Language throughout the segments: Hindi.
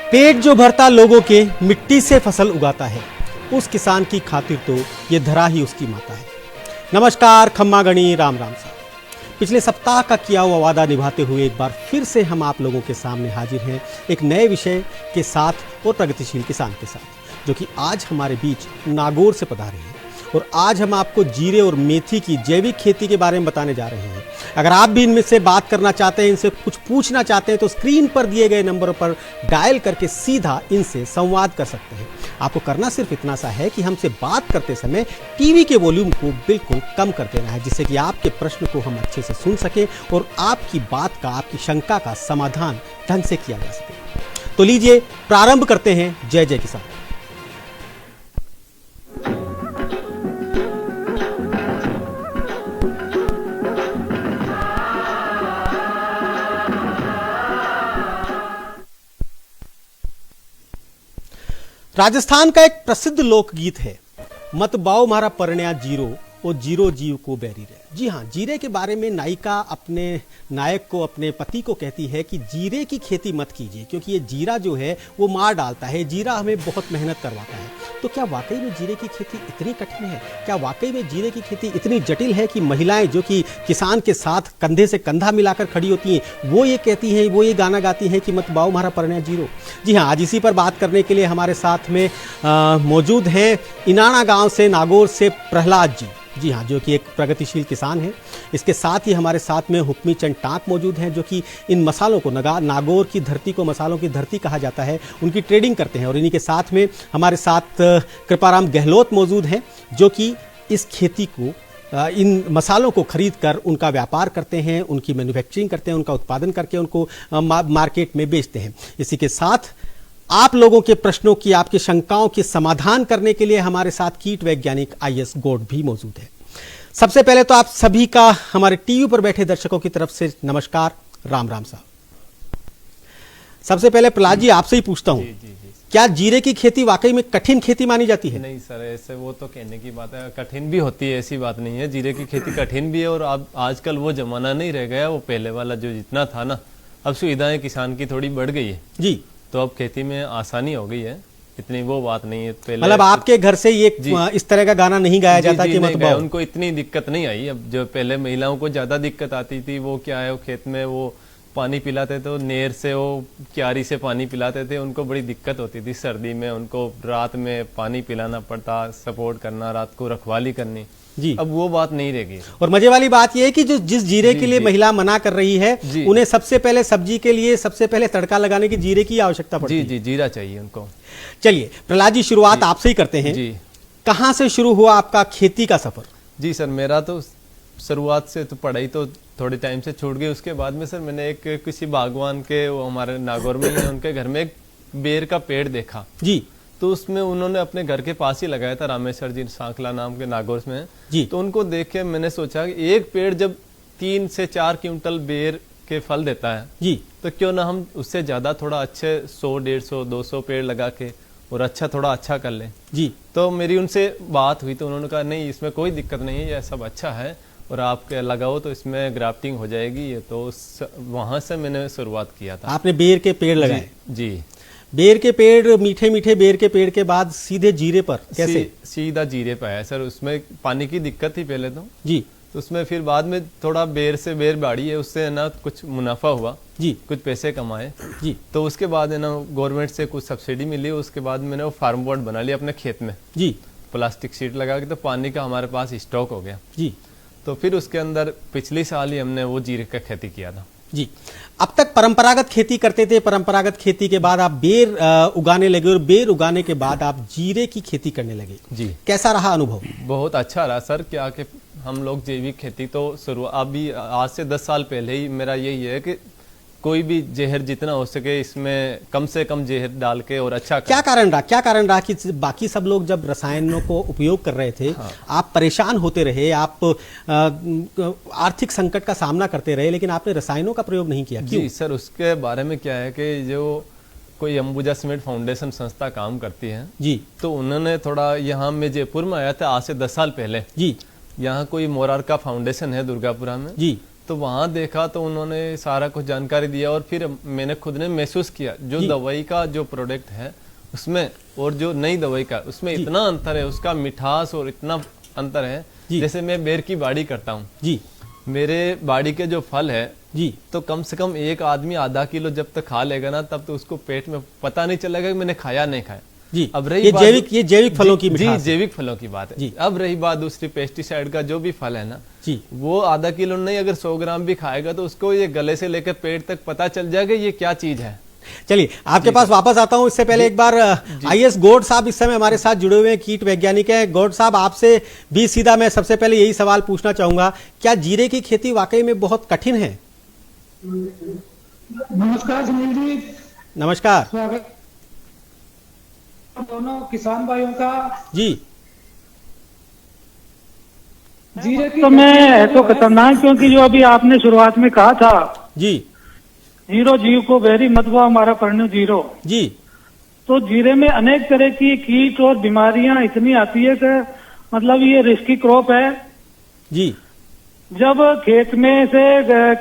पेट जो भरता लोगों के मिट्टी से फसल उगाता है, उस किसान की खातिर तो ये धरा ही उसकी माता है। नमस्कार, खम्मा गणी, राम राम साहब। पिछले सप्ताह का किया हुआ वादा निभाते हुए एक बार फिर से हम आप लोगों के सामने हाजिर हैं एक नए विषय के साथ और प्रगतिशील किसान के साथ, जो कि आज हमारे बीच नागौर से पधारे हैं। और आज हम आपको जीरे और मेथी की जैविक खेती के बारे में बताने जा रहे हैं। अगर आप भी इनमें से बात करना चाहते हैं, इनसे कुछ पूछना चाहते हैं, तो स्क्रीन पर दिए गए नंबर पर डायल करके सीधा इनसे संवाद कर सकते हैं। आपको करना सिर्फ इतना सा है कि हमसे बात करते समय टीवी के वॉल्यूम को बिल्कुल कम कर देना है, जिससे कि आपके प्रश्न को हम अच्छे से सुन सकें और आपकी बात का, आपकी शंका का समाधान ढंग से किया जा सके। तो लीजिए प्रारंभ करते हैं जय जय किसान। राजस्थान का एक प्रसिद्ध लोकगीत है, मत बाओ मारा परण्या जीरो और जीरो जीव को बैरी रहे। जी हाँ, जीरे के बारे में नायिका अपने नायक को, अपने पति को कहती है कि जीरे की खेती मत कीजिए, क्योंकि ये जीरा जो है वो मार डालता है, जीरा हमें बहुत मेहनत करवाता है। तो क्या वाकई में जीरे की खेती इतनी कठिन है? क्या वाकई में जीरे की खेती इतनी जटिल है कि महिलाएं जो कि किसान के साथ कंधे से कंधा मिलाकर खड़ी होती हैं, वो ये कहती हैं, वो ये गाना गाती हैं कि मत बाओ मारा परण्या जीरो? जी हाँ, आज इसी पर बात करने के लिए हमारे साथ में मौजूद हैं इनाना गाँव से, नागौर से प्रहलाद जी। जी हाँ, जो कि एक प्रगतिशील किसान है। इसके साथ ही हमारे साथ में हुक्मी चंद टाक मौजूद हैं, जो कि इन मसालों को, नागौर की धरती को मसालों की धरती कहा जाता है, उनकी ट्रेडिंग करते हैं। और इन्हीं के साथ में हमारे साथ कृपाराम गहलोत मौजूद हैं, जो कि इस खेती को, इन मसालों को खरीद कर उनका व्यापार करते हैं, उनकी मैन्युफैक्चरिंग करते हैं, उनका उत्पादन करके उनको मार्केट में बेचते हैं। इसी के साथ आप लोगों के प्रश्नों की, आपकी शंकाओं के समाधान करने के लिए हमारे साथ कीट वैज्ञानिक IS गौड़ भी मौजूद है। सबसे पहले तो आप सभी का हमारे टीवी पर बैठे दर्शकों की तरफ से नमस्कार, राम राम साहब। सबसे पहले प्रहलाद जी, आपसे ही पूछता हूं, क्या जीरे की खेती वाकई में कठिन खेती मानी जाती है? नहीं सर, ऐसे वो तो कहने की बात है, कठिन भी होती है, ऐसी बात नहीं है। जीरे की खेती कठिन भी है, और अब आजकल वो जमाना नहीं रह गया, वो पहले वाला जो जितना था ना, अब सुविधाएं किसान की थोड़ी बढ़ गई है जी, तो अब खेती में आसानी हो गई है, इतनी वो बात नहीं है। पहले मतलब आपके घर से ये इस तरह का गाना नहीं गाया जाता कि मत बाओ? उनको इतनी दिक्कत नहीं आई। अब जो पहले महिलाओं को ज्यादा दिक्कत आती थी, वो क्या है, वो खेत में वो पानी पिलाते थे, नहर से, वो क्यारी से पानी पिलाते थे, उनको बड़ी दिक्कत होती थी। सर्दी में उनको रात में पानी पिलाना पड़ता, सपोर्ट करना, रात को रखवाली करनी जी। अब वो बात नहीं रहेगी। और मजे वाली बात यह है कि जो जिस जीरे के लिए महिला मना कर रही है, उन्हें सबसे पहले सब्जी के लिए सबसे पहले तड़का लगाने की जीरे की आवश्यकता पड़ती है। जी, जीरा चाहिए उनको। चलिए प्रहलाद जी, शुरुआत आपसे ही करते हैं जी। कहां से शुरू हुआ आपका खेती का सफर? जी सर, मेरा तो शुरुआत से तो पढ़ाई तो थोड़े टाइम से छूट गई। उसके बाद में सर मैंने एक किसी बागवान के, वो हमारे नागौर में है, उनके घर में एक बेर का पेड़ देखा जी। तो उसमें उन्होंने अपने घर के पास ही लगाया था, रामेश्वर जी सांकला नाम के, नागौर में जी। तो उनको देख के मैंने सोचा कि एक पेड़ जब 3 से 4 क्विंटल बेर के फल देता है जी, तो क्यों ना हम उससे ज्यादा थोड़ा अच्छे 100, 150, 200 पेड़ लगा के और थोड़ा अच्छा कर ले जी। तो मेरी उनसे बात हुई, तो उन्होंने कहा नहीं, इसमें कोई दिक्कत नहीं है, यह सब अच्छा है, और आप लगाओ तो इसमें ग्राफ्टिंग हो जाएगी। ये तो वहां से मैंने शुरुआत किया था। आपने बेर के पेड़ लगाए जी। बेर के पेड़, मीठे मीठे बेर के पेड़ के बाद सीधे जीरे पर कैसे? सीधा जीरे पर आया सर। उसमें पानी की दिक्कत थी पहले तो जी, तो उसमें फिर बाद में थोड़ा बेर से बेर बाड़ी है, उससे ना कुछ मुनाफा हुआ जी, कुछ पैसे कमाए जी। तो उसके बाद है ना गवर्नमेंट से कुछ सब्सिडी मिली, उसके बाद मैंने वो फार्म बोर्ड बना लिया अपने खेत में जी, प्लास्टिक शीट लगा के, तो पानी का हमारे पास स्टॉक हो गया जी। तो फिर उसके अंदर पिछले साल ही हमने वो जीरे का खेती किया था जी। अब तक परंपरागत खेती करते थे, परंपरागत खेती के बाद आप बेर उगाने लगे, और बेर उगाने के बाद आप जीरे की खेती करने लगे जी। कैसा रहा अनुभव? बहुत अच्छा रहा सर। क्या कि हम लोग जैविक खेती तो शुरू अभी आज से 10 साल पहले ही मेरा यही है कि कोई भी जहर जितना हो सके इसमें कम से कम जहर डाल के और अच्छा। क्या कारण रहा कि बाकी सब लोग जब रसायनों को उपयोग कर रहे थे, हाँ, आप परेशान होते रहे, आप आर्थिक संकट का सामना करते रहे, लेकिन आपने रसायनों का प्रयोग नहीं किया? क्यों? जी सर, उसके बारे में क्या है कि जो कोई अंबुजा सीमेंट फाउंडेशन संस्था काम करती है जी, तो उन्होंने थोड़ा, यहाँ मैं जयपुर में आया था आज से 10 साल पहले जी, यहाँ कोई मोरारका फाउंडेशन है दुर्गापुरा में जी, तो वहाँ देखा तो उन्होंने सारा कुछ जानकारी दिया और फिर मैंने खुद ने महसूस किया जो दवाई का जो प्रोडक्ट है उसमें और जो नई दवाई का उसमें इतना अंतर है, उसका मिठास और इतना अंतर है। जैसे मैं बेर की बाड़ी करता हूँ जी, मेरे बाड़ी के जो फल है जी, तो कम से कम एक आदमी आधा किलो जब तक खा लेगा ना तब तो उसको पेट में पता नहीं चलेगा कि मैंने खाया नहीं खाया जी। अब रही ये जैविक फलों की जी, जैविक फलों की बात है जी। अब रही बात दूसरी पेस्टिसाइड का जो भी फल है ना जी, वो आधा किलो नहीं अगर 100 ग्राम भी खाएगा तो उसको ये गले से लेकर पेट तक पता चल जाएगा ये क्या चीज है। चलिए आपके पास वापस आता हूं, इससे पहले एक बार आईएएस गौड़ साहब इस समय हमारे साथ जुड़े हुए हैं, कीट वैज्ञानिक है। गौड़ साहब आपसे भी सीधा मैं सबसे पहले यही सवाल पूछना चाहूंगा, क्या जीरे की खेती वाकई में बहुत कठिन है? नमस्कार सुनील जी। नमस्कार। स्वागत दोनों किसान भाइयों का जी। जीरे की तो मैं तो खतरनाक, क्योंकि जो अभी आपने शुरुआत में कहा था जी, जीरो जीव को बेरी मत वो हमारा पढ़ने जीरो जी, तो जीरे में अनेक तरह की कीट और बीमारियां इतनी आती है कि मतलब ये रिस्की क्रॉप है जी। जब खेत में से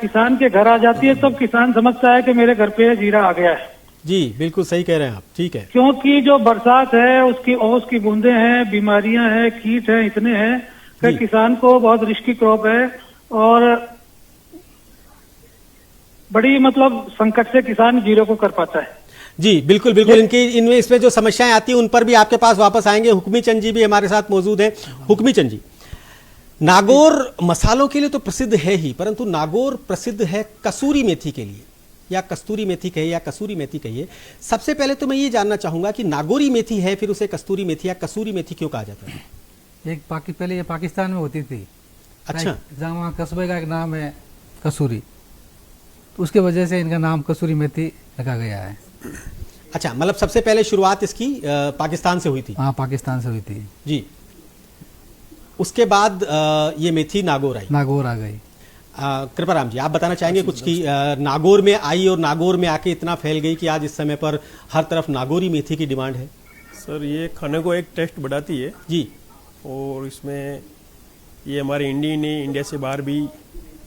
किसान के घर आ जाती है तब किसान समझता है कि मेरे घर पे जीरा आ गया है जी। बिल्कुल सही कह रहे हैं आप, ठीक है। क्योंकि जो बरसात है उसकी ओस की बूंदे हैं, बीमारियां हैं, कीट हैं, इतने हैं कि किसान को बहुत रिस्की क्रॉप है और बड़ी मतलब संकट से किसान जीरो को कर पाता है। जी बिल्कुल बिल्कुल। इनमें इसमें जो समस्याएं आती हैं उन पर भी आपके पास वापस आएंगे। हुक्मी चंद जी भी हमारे साथ मौजूद हैं। हुक्मी चंद जी, नागौर मसालों के लिए तो प्रसिद्ध है ही, परंतु नागौर प्रसिद्ध है कसूरी मेथी के लिए, या कस्तूरी मेथी कहिए या कसूरी मेथी कहिए। सबसे पहले तो मैं ये जानना चाहूंगा कि नागौरी मेथी है, फिर उसे कस्तूरी मेथी या कसूरी मेथी क्यों कहा जाता है? पहले ये पाकिस्तान में होती थी। अच्छा। जहाँ वहाँ कस्बे का एक नाम है कसूरी, तो उसके वजह से इनका नाम कसूरी मेथी रखा गया है। अच्छा, मतलब सबसे पहले शुरुआत इसकी पाकिस्तान से हुई थी? हाँ, पाकिस्तान से हुई थी जी। उसके बाद ये मेथी नागौर आई? नागौर आ गई। कृपाराम जी, आप बताना चाहेंगे कुछ कि नागौर में आई और नागौर में आके इतना फैल गई कि आज इस समय पर हर तरफ नागौरी मेथी की डिमांड है? सर, ये खाने को एक टेस्ट बढ़ाती है जी, और इसमें ये हमारे इंडिया से बाहर भी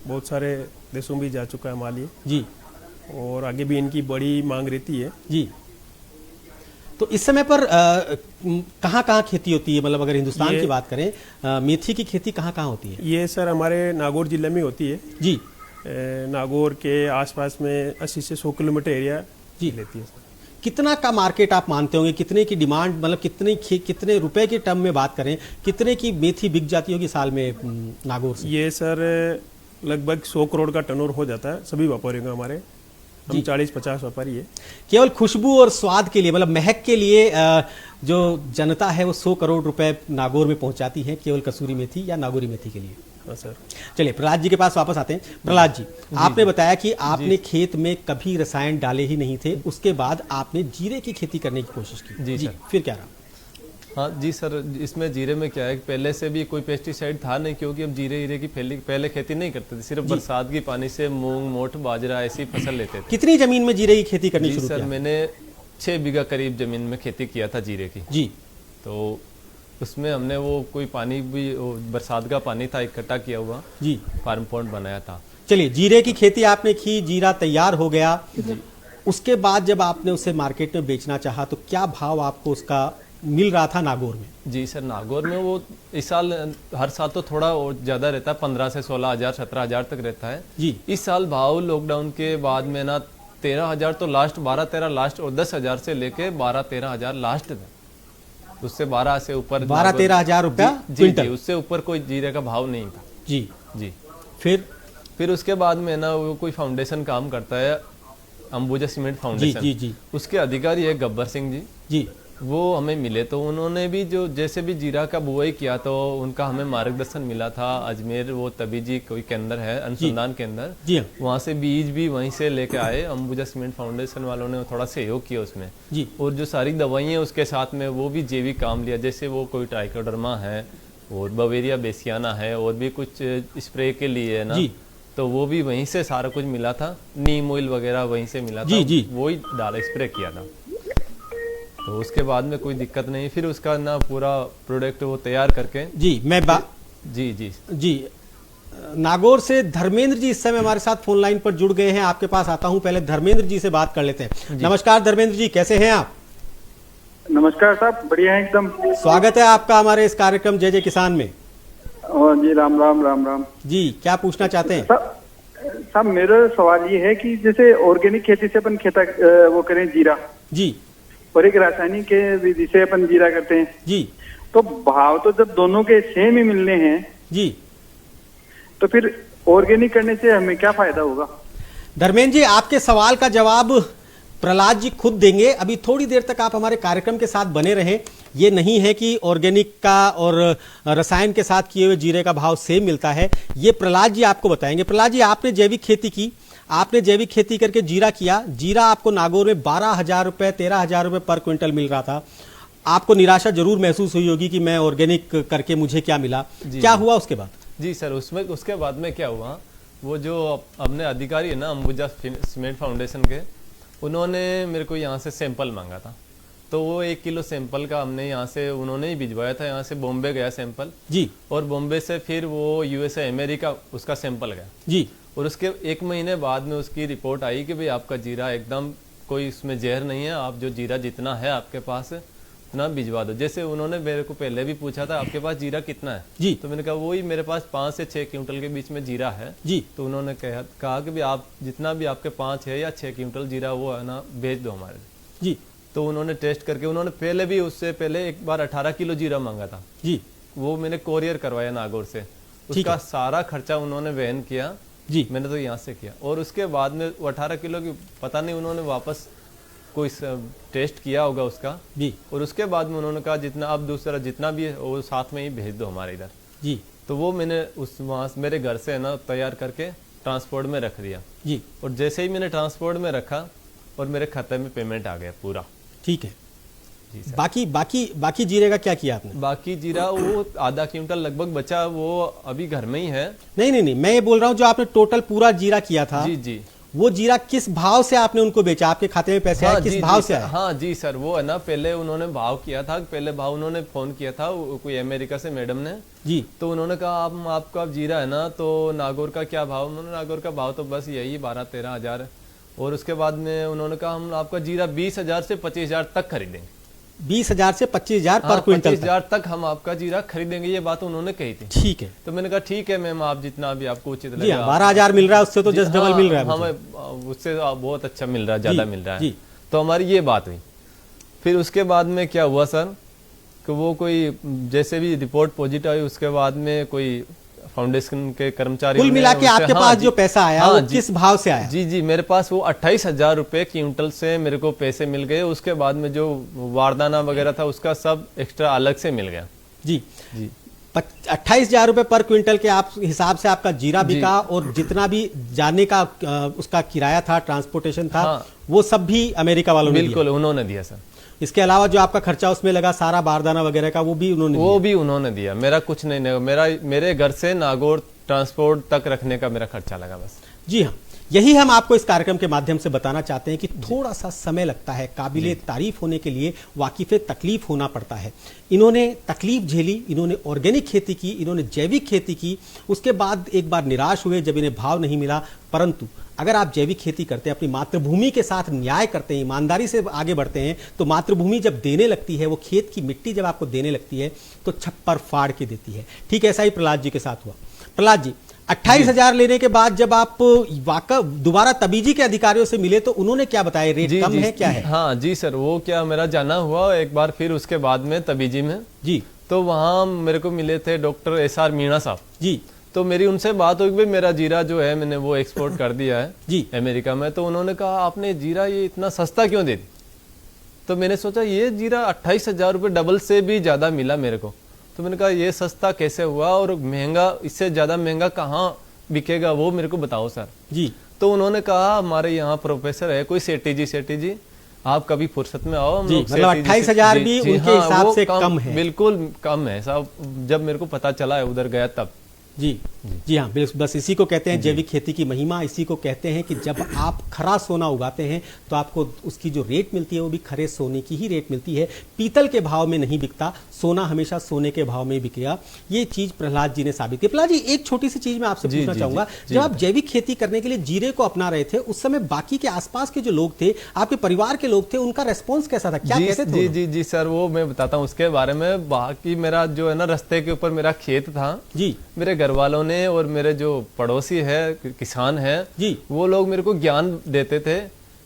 बहुत सारे देशों में भी जा चुका है माल ये जी, और आगे भी इनकी बड़ी मांग रहती है जी। तो इस समय पर कहाँ कहाँ खेती होती है? मतलब अगर हिंदुस्तान की बात करें, मेथी की खेती कहाँ कहाँ होती है? ये सर हमारे नागौर जिले में होती है जी। नागौर के आसपास में 80 से 100 किलोमीटर एरिया जी लेती है सर। कितना का मार्केट आप मानते होंगे? कितने की डिमांड, मतलब कितने रुपए के टर्म में बात करें, कितने की मेथी बिक जाती होगी साल में नागौर से? ये सर लगभग 100 करोड़ का टर्नओवर हो जाता है सभी व्यापारियों का। हमारे हम 40-50 व्यापारी है। केवल खुशबू और स्वाद के लिए, मतलब महक के लिए जो जनता है वो 100 करोड़ रुपए नागौर में पहुंचाती है केवल कसूरी मेथी या नागौरी मेथी के लिए। हाँ सर। चलिए प्रहलाद जी के पास वापस आते हैं। प्रहलाद जी, आपने बताया कि आपने खेत में कभी रसायन डाले ही नहीं थे, उसके बाद आपने जीरे की खेती करने की कोशिश की। जी सर। फिर क्या रहा? हाँ जी सर, इसमें जीरे में क्या है, पहले से भी कोई पेस्टिसाइड था नहीं, क्योंकि हम जीरे की पहले खेती नहीं करते थे, सिर्फ बरसात की पानी से मूंग, मोठ, बाजरा ऐसी फसल लेते थे। कितनी जमीन में जीरे की खेती करनी शुरू किया? सर मैंने 6 बीघा करीब जमीन में खेती किया था जीरे की जी। तो उसमें हमने वो कोई पानी भी बरसात का पानी था इकट्ठा किया हुआ जी, फार्म पॉन्ड बनाया था। चलिए, जीरे की खेती आपने की, जीरा तैयार हो गया, उसके बाद जब आपने उसे मार्केट में बेचना चाहा तो क्या भाव आपको उसका मिल रहा था नागौर में? जी सर, नागौर में वो इस साल हर साल तो थोड़ा और ज्यादा रहता है, 15 से 16 हजार 17 हजार तक रहता है जी। इस साल भाव लॉकडाउन के बाद में ना 13 हजार तो लास्ट, 12-13 लास्ट और 10 हजार से लेके 12-13 हजार लास्ट था। उससे 12 से ऊपर 12-13 हजार रुपया क्विंटल, उससे ऊपर कोई जीरे का भाव नहीं था जी जी। फिर उसके बाद में ना वो कोई फाउंडेशन काम करता है, अंबुजा सीमेंट फाउंडेशन जी, जी, जी। उसके अधिकारी है गब्बर सिंह जी जी, वो हमें मिले तो उन्होंने भी जो जैसे भी जीरा का बुआई किया तो उनका हमें मार्गदर्शन मिला था। अजमेर वो तभी जी कोई केंद्र है, अनुसंधान केंद्र जी, वहाँ से बीज भी वहीं से लेके आए। अंबुजा सीमेंट फाउंडेशन वालों ने थोड़ा सहयोग किया उसमें जी, और जो सारी दवाइयाँ उसके साथ में वो भी जैविक काम लिया, जैसे वो कोई ट्राइकोडर्मा है और बवेरिया बेसियाना है और भी कुछ स्प्रे के लिए है ना, तो वो भी वहीं से सारा कुछ मिला था। नीम ऑयल वगैरह वहीं से मिला था जी, वही डाला स्प्रे किया था। तो उसके बाद में कोई दिक्कत नहीं, फिर उसका ना पूरा प्रोडक्ट वो तैयार करके जी मैं जी जी जी नागौर से धर्मेंद्र जी इस समय हमारे साथ फोन लाइन पर जुड़ गए हैं। आपके पास आता हूं, पहले धर्मेंद्र जी से बात कर लेते हैं। नमस्कार धर्मेंद्र जी, कैसे हैं आप? नमस्कार साहब, बढ़िया है एकदम। स्वागत है आपका हमारे इस कार्यक्रम जय जय किसान में। जी राम राम राम राम जी, क्या पूछना चाहते हैं? साहब मेरा सवाल ये है कि जैसे ऑर्गेनिक खेती से अपन खेता वो करें जीरा जी, और एक रासायनिक के विधि से अपन जीरा करते हैं जी, तो भाव तो जब दोनों के सेम ही मिलने हैं जी, तो फिर ऑर्गेनिक करने से हमें क्या फायदा होगा? धर्मेंद्र जी, आपके सवाल का जवाब प्रहलाद जी खुद देंगे। अभी थोड़ी देर तक आप हमारे कार्यक्रम के साथ बने रहें। ये नहीं है कि ऑर्गेनिक का और रसायन के साथ किए हुए जीरे का भाव सेम मिलता है, ये प्रहलाद जी आपको बताएंगे। प्रहलाद जी, आपने जैविक खेती की, आपने जैविक खेती करके जीरा किया। जीरा आपको नागौर में 12,000 रुपए 13,000 रुपए पर क्विंटल मिल रहा था। आपको निराशा जरूर महसूस हुई होगी कि मैं ऑर्गेनिक करके मुझे क्या मिला, क्या हुआ उसके बाद? जी सर, उसमें उसके बाद में क्या हुआ, वो जो अपने अधिकारी है ना अंबुजा सीमेंट फाउंडेशन के, उन्होंने मेरे को यहाँ से सैंपल मांगा था। तो वो 1 किलो सैंपल का हमने यहाँ से उन्होंने ही भिजवाया था। यहाँ से बॉम्बे गया सैंपल जी, और बॉम्बे से फिर वो यूएसए अमेरिका उसका सैंपल गया जी। और उसके 1 महीने बाद में उसकी रिपोर्ट आई कि भाई आपका जीरा एकदम कोई इसमें जहर नहीं है, आप जो जीरा जितना है आपके पास उतना भिजवा दो। जैसे उन्होंने मेरे को पहले भी पूछा था आपके पास जीरा कितना है जी, तो मैंने कहा वही मेरे पास 5 से 6 क्विंटल के बीच में जीरा है जी। तो उन्होंने कहा कि भाई आप जितना भी आपके 5 है या 6 क्विंटल जीरा वो है ना भेज दो हमारे जी। तो उन्होंने टेस्ट करके, उन्होंने पहले भी उससे पहले एक बार 18 किलो जीरा मांगा था जी, वो मैंने कोरियर करवाया नागौर से, उसका सारा खर्चा उन्होंने वहन किया जी, मैंने तो यहाँ से किया। और उसके बाद में 18 किलो की पता नहीं उन्होंने वापस कोई टेस्ट किया होगा उसका जी, और उसके बाद में उन्होंने कहा जितना अब दूसरा जितना भी है वो साथ में ही भेज दो हमारे इधर जी। तो वो मैंने उस वहाँ मेरे घर से ना तैयार करके ट्रांसपोर्ट में रख दिया जी। और जैसे ही मैंने ट्रांसपोर्ट में रखा और मेरे खाते में पेमेंट आ गया पूरा, ठीक है जी सर। बाकी जीरे का क्या किया आपने? बाकी जीरा वो आधा क्विंटल लगभग बचा, वो अभी घर में ही है। नहीं, मैं ये बोल रहा हूँ जो आपने टोटल पूरा जीरा किया था जी जी, वो जीरा किस भाव से आपने उनको बेचा? आपके खाते में पैसे आए किस भाव से आए? हाँ जी सर, वो है ना पहले उन्होंने भाव किया था, पहले भाव उन्होंने फोन किया था कोई अमेरिका से मैडम ने जी। तो उन्होंने कहा आपका जीरा है ना, तो नागौर का क्या भाव? उन्होंने नागौर का भाव तो बस यही 12-13 हजार है। और उसके बाद में उन्होंने कहा हम आपका जीरा 20,000 से 25,000 तक खरीदेंगे। 20,000 से 25,000 पर क्विंटल 25,000 तक हम आपका जीरा खरीदेंगे, ये बात उन्होंने कही थी। ठीक है, तो मैंने कहा ठीक है मैम, आप जितना भी आपको उचित लगे। 12,000 मिल रहा है, उससे तो जस्ट डबल मिल रहा है हमें, उससे बहुत अच्छा मिल रहा है, ज्यादा मिल रहा है। तो हमारी ये बात हुई। फिर उसके बाद में क्या हुआ सर कि वो कोई जैसे भी रिपोर्ट पॉजिटिव आई, उसके बाद में कोई फाउंडेशन के कर्मचारी कुल मिला के आपके पास जो पैसा आया वो किस भाव से आया? जी जी, मेरे पास वो 28,000 रुपए क्विंटल से मेरे को पैसे मिल गए। उसके बाद में जो वारदाना वगैरह था उसका सब एक्स्ट्रा अलग से मिल गया जी जी। 28,000 रुपए पर क्विंटल के आप हिसाब से आपका जीरा बिका, और जितना भी जाने का उसका किराया था, ट्रांसपोर्टेशन था, वो सब भी अमेरिका वालों ने बिल्कुल उन्होंने दिया सर। इसके अलावा जो आपका खर्चा उसमें लगा सारा बारदाना वगैरह का, वो भी उन्होंने दिया। मेरा कुछ नहीं, मेरे घर से नागौर ट्रांसपोर्ट तक रखने का मेरा खर्चा लगा बस। जी हाँ, यही हम आपको इस कार्यक्रम के माध्यम से बताना चाहते हैं कि थोड़ा सा समय लगता है, काबिले तारीफ होने के लिए वाकिफे तकलीफ होना पड़ता है। इन्होंने तकलीफ झेली, इन्होंने ऑर्गेनिक खेती की, इन्होंने जैविक खेती की, उसके बाद एक बार निराश हुए जब इन्हें भाव नहीं मिला। परंतु अगर आप जैविक खेती करते हैं, अपनी मातृभूमि के साथ न्याय करते हैं, ईमानदारी से आगे बढ़ते हैं, तो मातृभूमि जब देने लगती है, वो खेत की मिट्टी जब आपको देने लगती है तो छप्पर फाड़ के देती है। ठीक ऐसा ही प्रहलाद जी के साथ हुआ। प्रहलाद जी, 28,000 लेने के बाद जब आप दोबारा तबीजी के अधिकारियों से मिले तो उन्होंने क्या बताया? रेट कम है क्या है? हाँ जी सर, वो क्या मेरा जाना हुआ एक बार फिर उसके बाद में तबीजी में जी। तो वहाँ मेरे को मिले थे डॉक्टर SR मीणा साहब जी। तो मेरी उनसे बात हुई, भाई मेरा जीरा जो है मैंने वो एक्सपोर्ट कर दिया है जी अमेरिका में। तो उन्होंने कहा आपने जीरा ये इतना सस्ता क्यों दे दी? तो मैंने सोचा ये जीरा 28,000 रुपये डबल से भी ज्यादा मिला मेरे को। तो मैंने कहा ये सस्ता कैसे हुआ, और महंगा इससे ज्यादा महंगा कहाँ बिकेगा वो मेरे को बताओ सर जी। तो उन्होंने कहा हमारे यहाँ प्रोफेसर है कोई सेठी जी, आप कभी फुर्सत में आओ। हम लोग 28,000 भी उनके हिसाब से कम है, बिल्कुल कम है साहब। जब मेरे को पता चला है उधर गया तब जी जी हाँ, बिल्कुल, बस इसी को कहते हैं जैविक खेती की महिमा। इसी को कहते हैं कि जब आप खरा सोना उगाते हैं तो आपको उसकी जो रेट मिलती है वो भी खरे सोने की ही रेट मिलती है। पीतल के भाव में नहीं बिकता, सोना हमेशा सोने के भाव में बिकेगा। ये चीज प्रहलाद जी ने साबित की। प्रहलाद जी, एक छोटी सी चीज मैं आपसे पूछना चाहूंगा, जब आप जैविक खेती करने के लिए जीरे को अपना रहे थे, उस समय बाकी के आसपास के जो लोग थे, आपके परिवार के लोग थे, उनका रेस्पॉन्स कैसा था, क्या कहते थे? जी जी जी सर, वो मैं बताता हूँ उसके बारे में। बाकी मेरा जो है ना, रास्ते के ऊपर मेरा खेत था जी, मेरे घर वालों ने और मेरे जो पड़ोसी है, किसान है जी, वो लोग मेरे को ज्ञान देते थे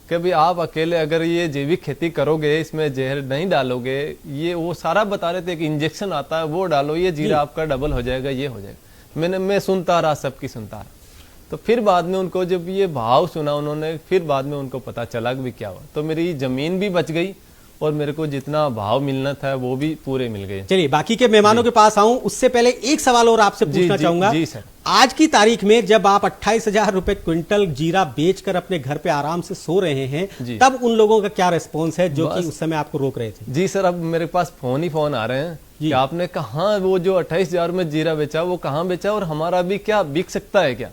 कि भाई आप अकेले अगर ये जैविक खेती करोगे, इसमें जहर नहीं डालोगे, ये वो सारा बता रहे थे कि इंजेक्शन आता है वो डालो, ये जीरा आपका डबल हो जाएगा, ये हो जाएगा। मैं सुनता रहा, सबकी सुनता रहा। तो फिर बाद में उनको जब ये भाव सुना उन्होंने, फिर बाद में उनको पता चला कि क्या हुआ, तो मेरी जमीन भी बच गई और मेरे को जितना भाव मिलना था वो भी पूरे मिल गए। चलिए बाकी के मेहमानों के पास आऊं, उससे पहले एक सवाल और आपसे पूछना चाहूंगा। जी सर, आज की तारीख में जब आप 28,000 रुपए क्विंटल जीरा बेचकर अपने घर पे आराम से सो रहे हैं, तब उन लोगों का क्या रिस्पॉन्स है जो कि उस समय आपको रोक रहे थे? जी सर, अब मेरे पास फोन ही फोन आ रहे हैं कि आपने कहाँ वो जो 28,000 में जीरा बेचा वो कहाँ बेचा, और हमारा भी क्या बिक सकता है क्या?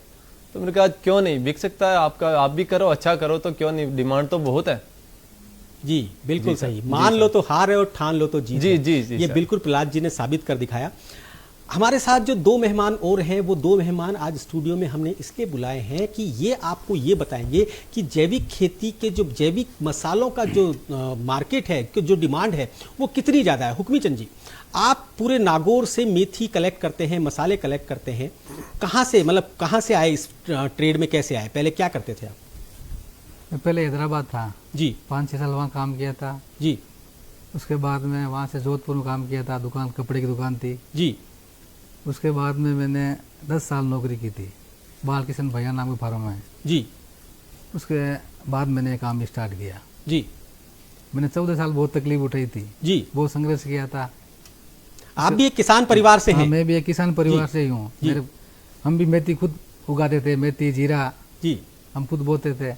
तो मैंने कहा क्यों नहीं बिक सकता है, आपका आप भी करो, अच्छा करो, तो क्यों नहीं, डिमांड तो बहुत है। जी बिल्कुल सही, मान लो तो हार है और ठान लो तो जीत। जी ये बिल्कुल प्रहलाद जी ने साबित कर दिखाया। हमारे साथ जो दो मेहमान और हैं, वो दो मेहमान आज स्टूडियो में हमने इसलिए बुलाए हैं कि ये आपको ये बताएंगे कि जैविक खेती के जो जैविक मसालों का जो मार्केट है, जो डिमांड है, वो कितनी ज़्यादा है। हुक्मी चंद जी, आप पूरे नागौर से मेथी कलेक्ट करते हैं, मसाले कलेक्ट करते हैं, कहाँ से, मतलब कहाँ से आए इस ट्रेड में, कैसे आए, पहले क्या करते थे आप? मैं पहले हैदराबाद था जी, 5-6 साल वहाँ काम किया था जी। उसके बाद में वहाँ से जोधपुर में काम किया था, दुकान, कपड़े की दुकान थी जी। उसके बाद में मैंने 10 साल नौकरी की थी, बालकिशन भैया नाम के फार्म है जी। उसके बाद मैंने काम स्टार्ट किया जी। मैंने 14 साल बहुत तकलीफ उठाई थी जी, बहुत संघर्ष किया था। आप भी एक किसान परिवार से हैं? मैं भी एक किसान परिवार से ही हूँ। हम भी मेथी खुद उगाते थे, मेथी जीरा जी हम खुद बोते थे।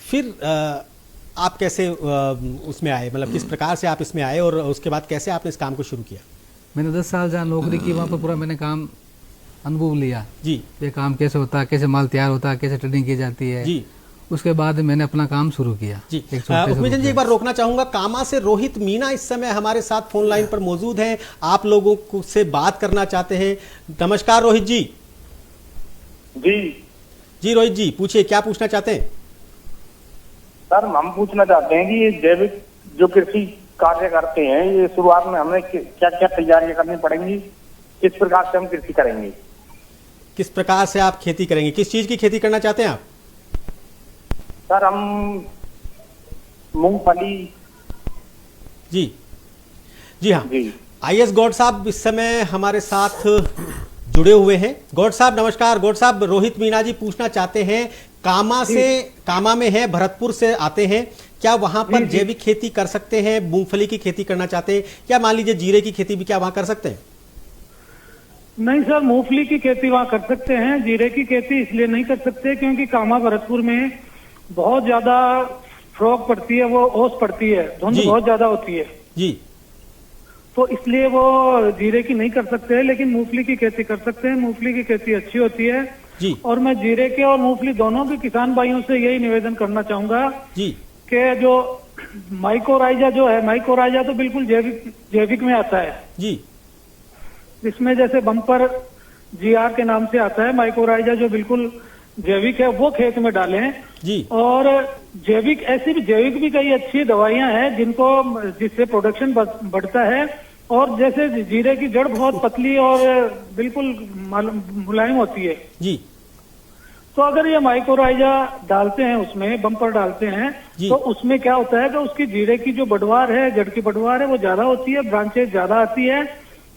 फिर आप कैसे उसमें आए, मतलब किस प्रकार से आप इसमें आए और उसके बाद कैसे आपने इस काम को शुरू किया? मैंने 10 साल जहाँ नौकरी की, वहाँ पर पूरा मैंने काम अनुभव लिया जी, ये काम कैसे होता है, कैसे माल तैयार होता है, कैसे ट्रेडिंग की जाती है जी। उसके बाद मैंने अपना काम शुरू किया जी। हुक्मी चंद जी, एक बार रोकना चाहूंगा, कामा से रोहित मीना इस समय हमारे साथ फोन लाइन पर मौजूद हैं, आप लोगों से बात करना चाहते हैं। नमस्कार रोहित जी। जी जी रोहित जी, पूछिए, क्या पूछना चाहते हैं? सर, हम पूछना चाहते हैं कि ये जैविक जो कृषि कार्य करते हैं, ये शुरुआत में हमें क्या क्या तैयारियां करनी पड़ेंगी, किस प्रकार से हम कृषि करेंगे? किस प्रकार से आप खेती करेंगे, किस चीज की खेती करना चाहते हैं आप? सर, हम मूंगफली। जी जी हाँ जी। आईएस गौड साहब इस समय हमारे साथ जुड़े हुए हैं। गौड साहब नमस्कार। गौड साहब, रोहित मीना जी पूछना चाहते हैं, कामा में है, भरतपुर से आते हैं, क्या वहां पर जैविक खेती कर सकते हैं? मूंगफली की खेती करना चाहते हैं, या मान लीजिए जीरे की खेती भी क्या वहां कर सकते हैं? नहीं सर, मूंगफली की खेती वहाँ कर सकते हैं, जीरे की खेती इसलिए नहीं कर सकते क्योंकि कामा भरतपुर में बहुत ज्यादा फ्रॉग पड़ती है, वो ओस पड़ती है, धुंध बहुत ज्यादा होती है जी, तो इसलिए वो जीरे की नहीं कर सकते, लेकिन मूंगफली की खेती कर सकते हैं। मूंगफली की खेती अच्छी होती है जी। और मैं जीरे के और मूंगफली दोनों के किसान भाइयों से यही निवेदन करना चाहूंगा जी कि जो माइकोराइजा जो है, माइकोराइजा तो बिल्कुल जैविक में आता है जी, इसमें जैसे बम्पर जीआर के नाम से आता है, माइकोराइजा जो बिल्कुल जैविक है वो खेत में डालें जी। और जैविक, ऐसी भी जैविक भी कई अच्छी दवाइयां हैं जिससे प्रोडक्शन बढ़ता है, और जैसे जीरे की जड़ बहुत पतली और बिल्कुल मुलायम होती है जी, तो अगर ये माइकोराइजा डालते हैं, उसमें बम्पर डालते हैं, तो उसमें क्या होता है कि उसकी जीरे की जो बढ़वार है, जड़ की बढ़वार है, वो ज्यादा होती है, ब्रांचेज ज्यादा आती है,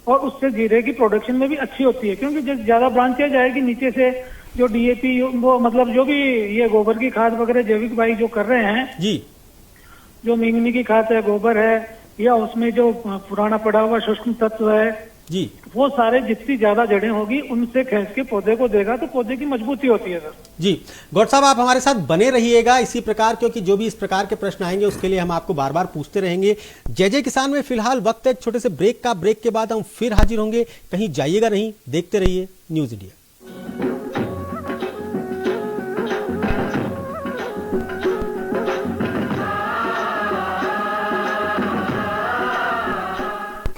और उससे जीरे की प्रोडक्शन में भी अच्छी होती है, क्योंकि जब ज्यादा ब्रांचेज आएगी नीचे से, जो डीएपी, वो मतलब जो भी ये गोबर की खाद वगैरह जैविक भाई जो कर रहे हैं जी, जो मींगनी की खाद है, गोबर है, या उसमें जो पुराना पड़ा हुआ सूक्ष्म तत्व है, जी, वो सारे जितनी ज्यादा जड़ें होगी उनसे खींच के पौधे को देगा, तो पौधे की मजबूती होती है सर। जी गौड़ साहब, आप हमारे साथ बने रहिएगा इसी प्रकार, क्योंकि जो भी इस प्रकार के प्रश्न आएंगे उसके लिए हम आपको बार बार पूछते रहेंगे। जय जय किसान में फिलहाल वक्त है एक छोटे से ब्रेक का। ब्रेक के बाद हम फिर हाजिर होंगे, कहीं जाइएगा नहीं, देखते रहिए न्यूज इंडिया।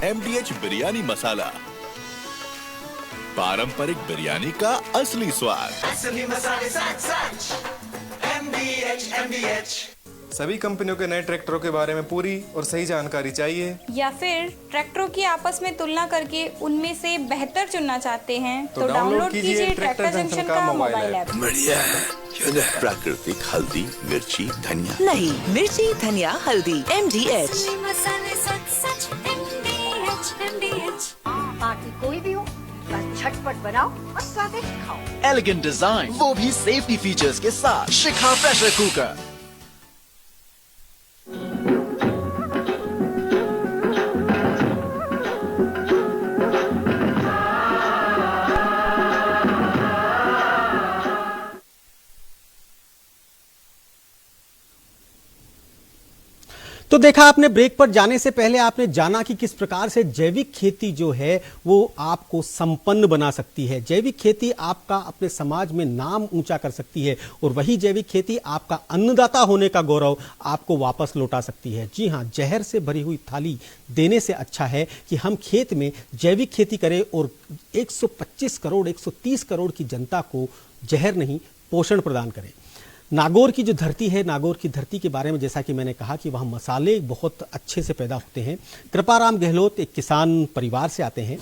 MDH बिरयानी मसाला, पारंपरिक बिरयानी का असली स्वाद। असली मसाले सच MDH। सभी कंपनियों के नए ट्रैक्टरों के बारे में पूरी और सही जानकारी चाहिए, या फिर ट्रैक्टरों की आपस में तुलना करके उनमें से बेहतर चुनना चाहते हैं तो डाउनलोड कीजिए ट्रैक्टर जंक्शन का मोबाइल ऐप। बढ़िया है, प्राकृतिक हल्दी, मिर्ची, धनिया। नहीं, मिर्ची, धनिया, हल्दी, MDH। पार्टी कोई भी हो, बस झटपट बनाओ और स्वादिष्ट खाओ। एलिगेंट डिजाइन, वो भी सेफ्टी फीचर्स के साथ। शिखा प्रेशर कुकर। तो देखा आपने, ब्रेक पर जाने से पहले आपने जाना कि किस प्रकार से जैविक खेती जो है वो आपको संपन्न बना सकती है। जैविक खेती आपका अपने समाज में नाम ऊंचा कर सकती है, और वही जैविक खेती आपका अन्नदाता होने का गौरव आपको वापस लौटा सकती है। जी हां, जहर से भरी हुई थाली देने से अच्छा है कि हम खेत में जैविक खेती करें और 125 करोड़ 130 करोड़ की जनता को जहर नहीं, पोषण प्रदान करें। नागौर की जो धरती है, नागौर की धरती के बारे में जैसा कि मैंने कहा कि वहाँ मसाले बहुत अच्छे से पैदा होते हैं। कृपाराम गहलोत एक किसान परिवार से आते हैं,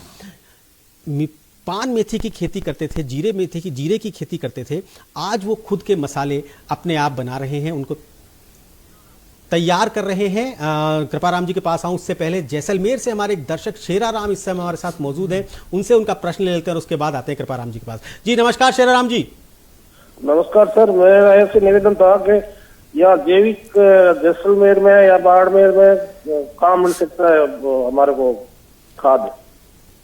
पान मेथी की खेती करते थे, जीरे की खेती करते थे। आज वो खुद के मसाले अपने आप बना रहे हैं, उनको तैयार कर रहे हैं। कृपाराम जी के पास आऊं उससे पहले जैसलमेर से हमारे एक दर्शक शेराराम इस समय हमारे साथ मौजूद हैं, उनसे उनका प्रश्न ले लेते हैं और उसके बाद आते हैं कृपाराम जी के पास। जी नमस्कार शेराराम जी। नमस्कार सर, मेरा ऐसे निवेदन था कि या जैविक जैसलमेर में या बाड़मेर में कहाँ मिल सकता है हमारे को खाद?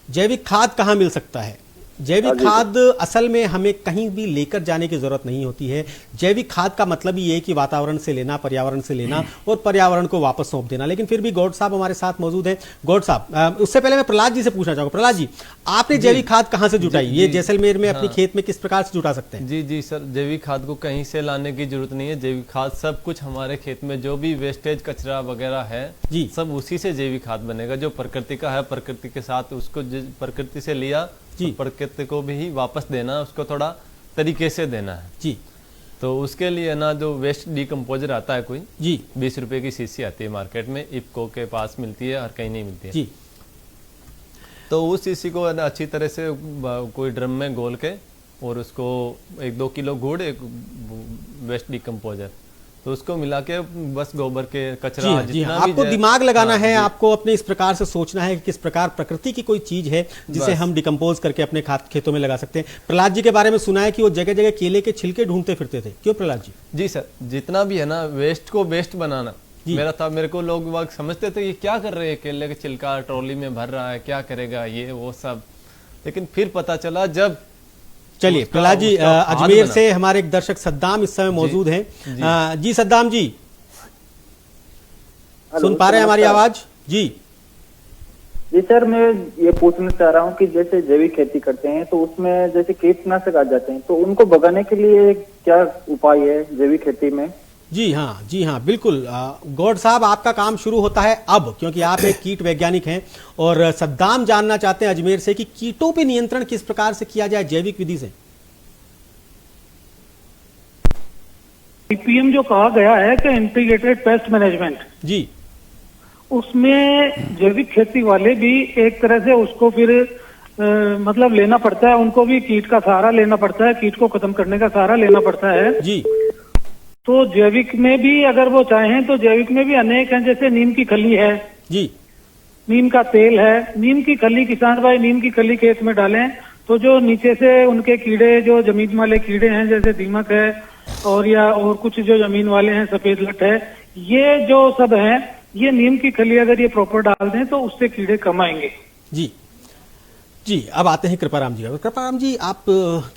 जैविक खाद कहाँ मिल सकता है? जैविक खाद असल में हमें कहीं भी लेकर जाने की जरूरत नहीं होती है। जैविक खाद का मतलब ही है कि वातावरण से लेना, पर्यावरण से लेना और पर्यावरण को वापस सौंप देना। लेकिन फिर भी गौड़ साहब हमारे साथ मौजूद हैं। गौड़ साहब, उससे पहले मैं प्रहलाद जी से पूछना चाहूंगा। प्रहलाद जी, आपने जैविक खाद कहाँ से जुटाई? ये जैसलमेर में अपनी खेत में किस प्रकार से जुटा सकते हैं? जी सर, जैविक खाद को कहीं से लाने की जरूरत नहीं है। जैविक खाद सब कुछ हमारे खेत में जो भी वेस्टेज कचरा वगैरह है जी, सब उसी से जैविक खाद बनेगा। जो प्रकृति का है, प्रकृति के साथ उसको प्रकृति से लिया जी, प्रकृति को भी वापस देना, उसको थोड़ा तरीके से देना है जी। तो उसके लिए ना जो वेस्ट डिकम्पोजर आता है कोई जी, 20 रुपए की शीशी आती है मार्केट में, इफ्को के पास मिलती है और कहीं नहीं मिलती है जी। तो उस शीशी को अच्छी तरह से कोई ड्रम में घोल के और उसको 1-2 किलो गुड़, एक वेस्ट डिकम्पोजर, तो उसको मिला के बस गोबर के कचरा जितना आपको दिमाग लगाना है, आपको अपने इस प्रकार से सोचना है कि किस प्रकार प्रकृति की कोई चीज है जिसे हम डिकम्पोज करके अपने खेतों में लगा सकते हैं। प्रहलाद जी के बारे में सुना है कि वो जगह जगह केले के छिलके ढूंढते फिरते थे, क्यों प्रहलाद जी? जी सर, जितना भी है ना वेस्ट को बेस्ट बनाना मेरे को लोग समझते थे ये क्या कर रहे हैं, केले का छिलका ट्रॉली में भर रहा है, क्या करेगा ये वो सब। लेकिन फिर पता चला जब, चलिए प्रहलाद जी, अजमेर से हमारे एक दर्शक सद्दाम इस समय मौजूद हैं। जी सद्दाम जी, सुन पा रहे हैं हमारी आवाज? जी जी सर, मैं ये पूछना चाह रहा हूँ कि जैसे जैविक खेती करते हैं तो उसमें जैसे कीटनाशक आ जाते हैं, तो उनको भगाने के लिए क्या उपाय है जैविक खेती में? जी हाँ बिल्कुल। गौड़ साहब, आपका काम शुरू होता है अब, क्योंकि आप एक कीट वैज्ञानिक हैं और सद्दाम जानना चाहते हैं अजमेर से कि कीटों पे नियंत्रण किस प्रकार से किया जाए जैविक विधि से। IPM जो कहा गया है कि इंटीग्रेटेड पेस्ट मैनेजमेंट जी, उसमें जैविक खेती वाले भी एक तरह से उसको फिर मतलब लेना पड़ता है, उनको भी कीट का सहारा लेना पड़ता है, कीट को खत्म करने का सहारा लेना पड़ता है जी। तो जैविक में भी अगर वो चाहें तो जैविक में भी अनेक हैं, जैसे नीम की खली है जी, नीम का तेल है। नीम की खली, किसान भाई नीम की खली खेत में डालें तो जो नीचे से उनके कीड़े, जो जमीन वाले कीड़े हैं जैसे दीमक है और कुछ जो जमीन वाले हैं, सफेद लट है, ये जो सब हैं, ये नीम की खली अगर ये प्रॉपर डाल दें तो उससे कीड़े कम आएंगे जी। जी, अब आते हैं कृपाराम जी। कृपाराम जी, आप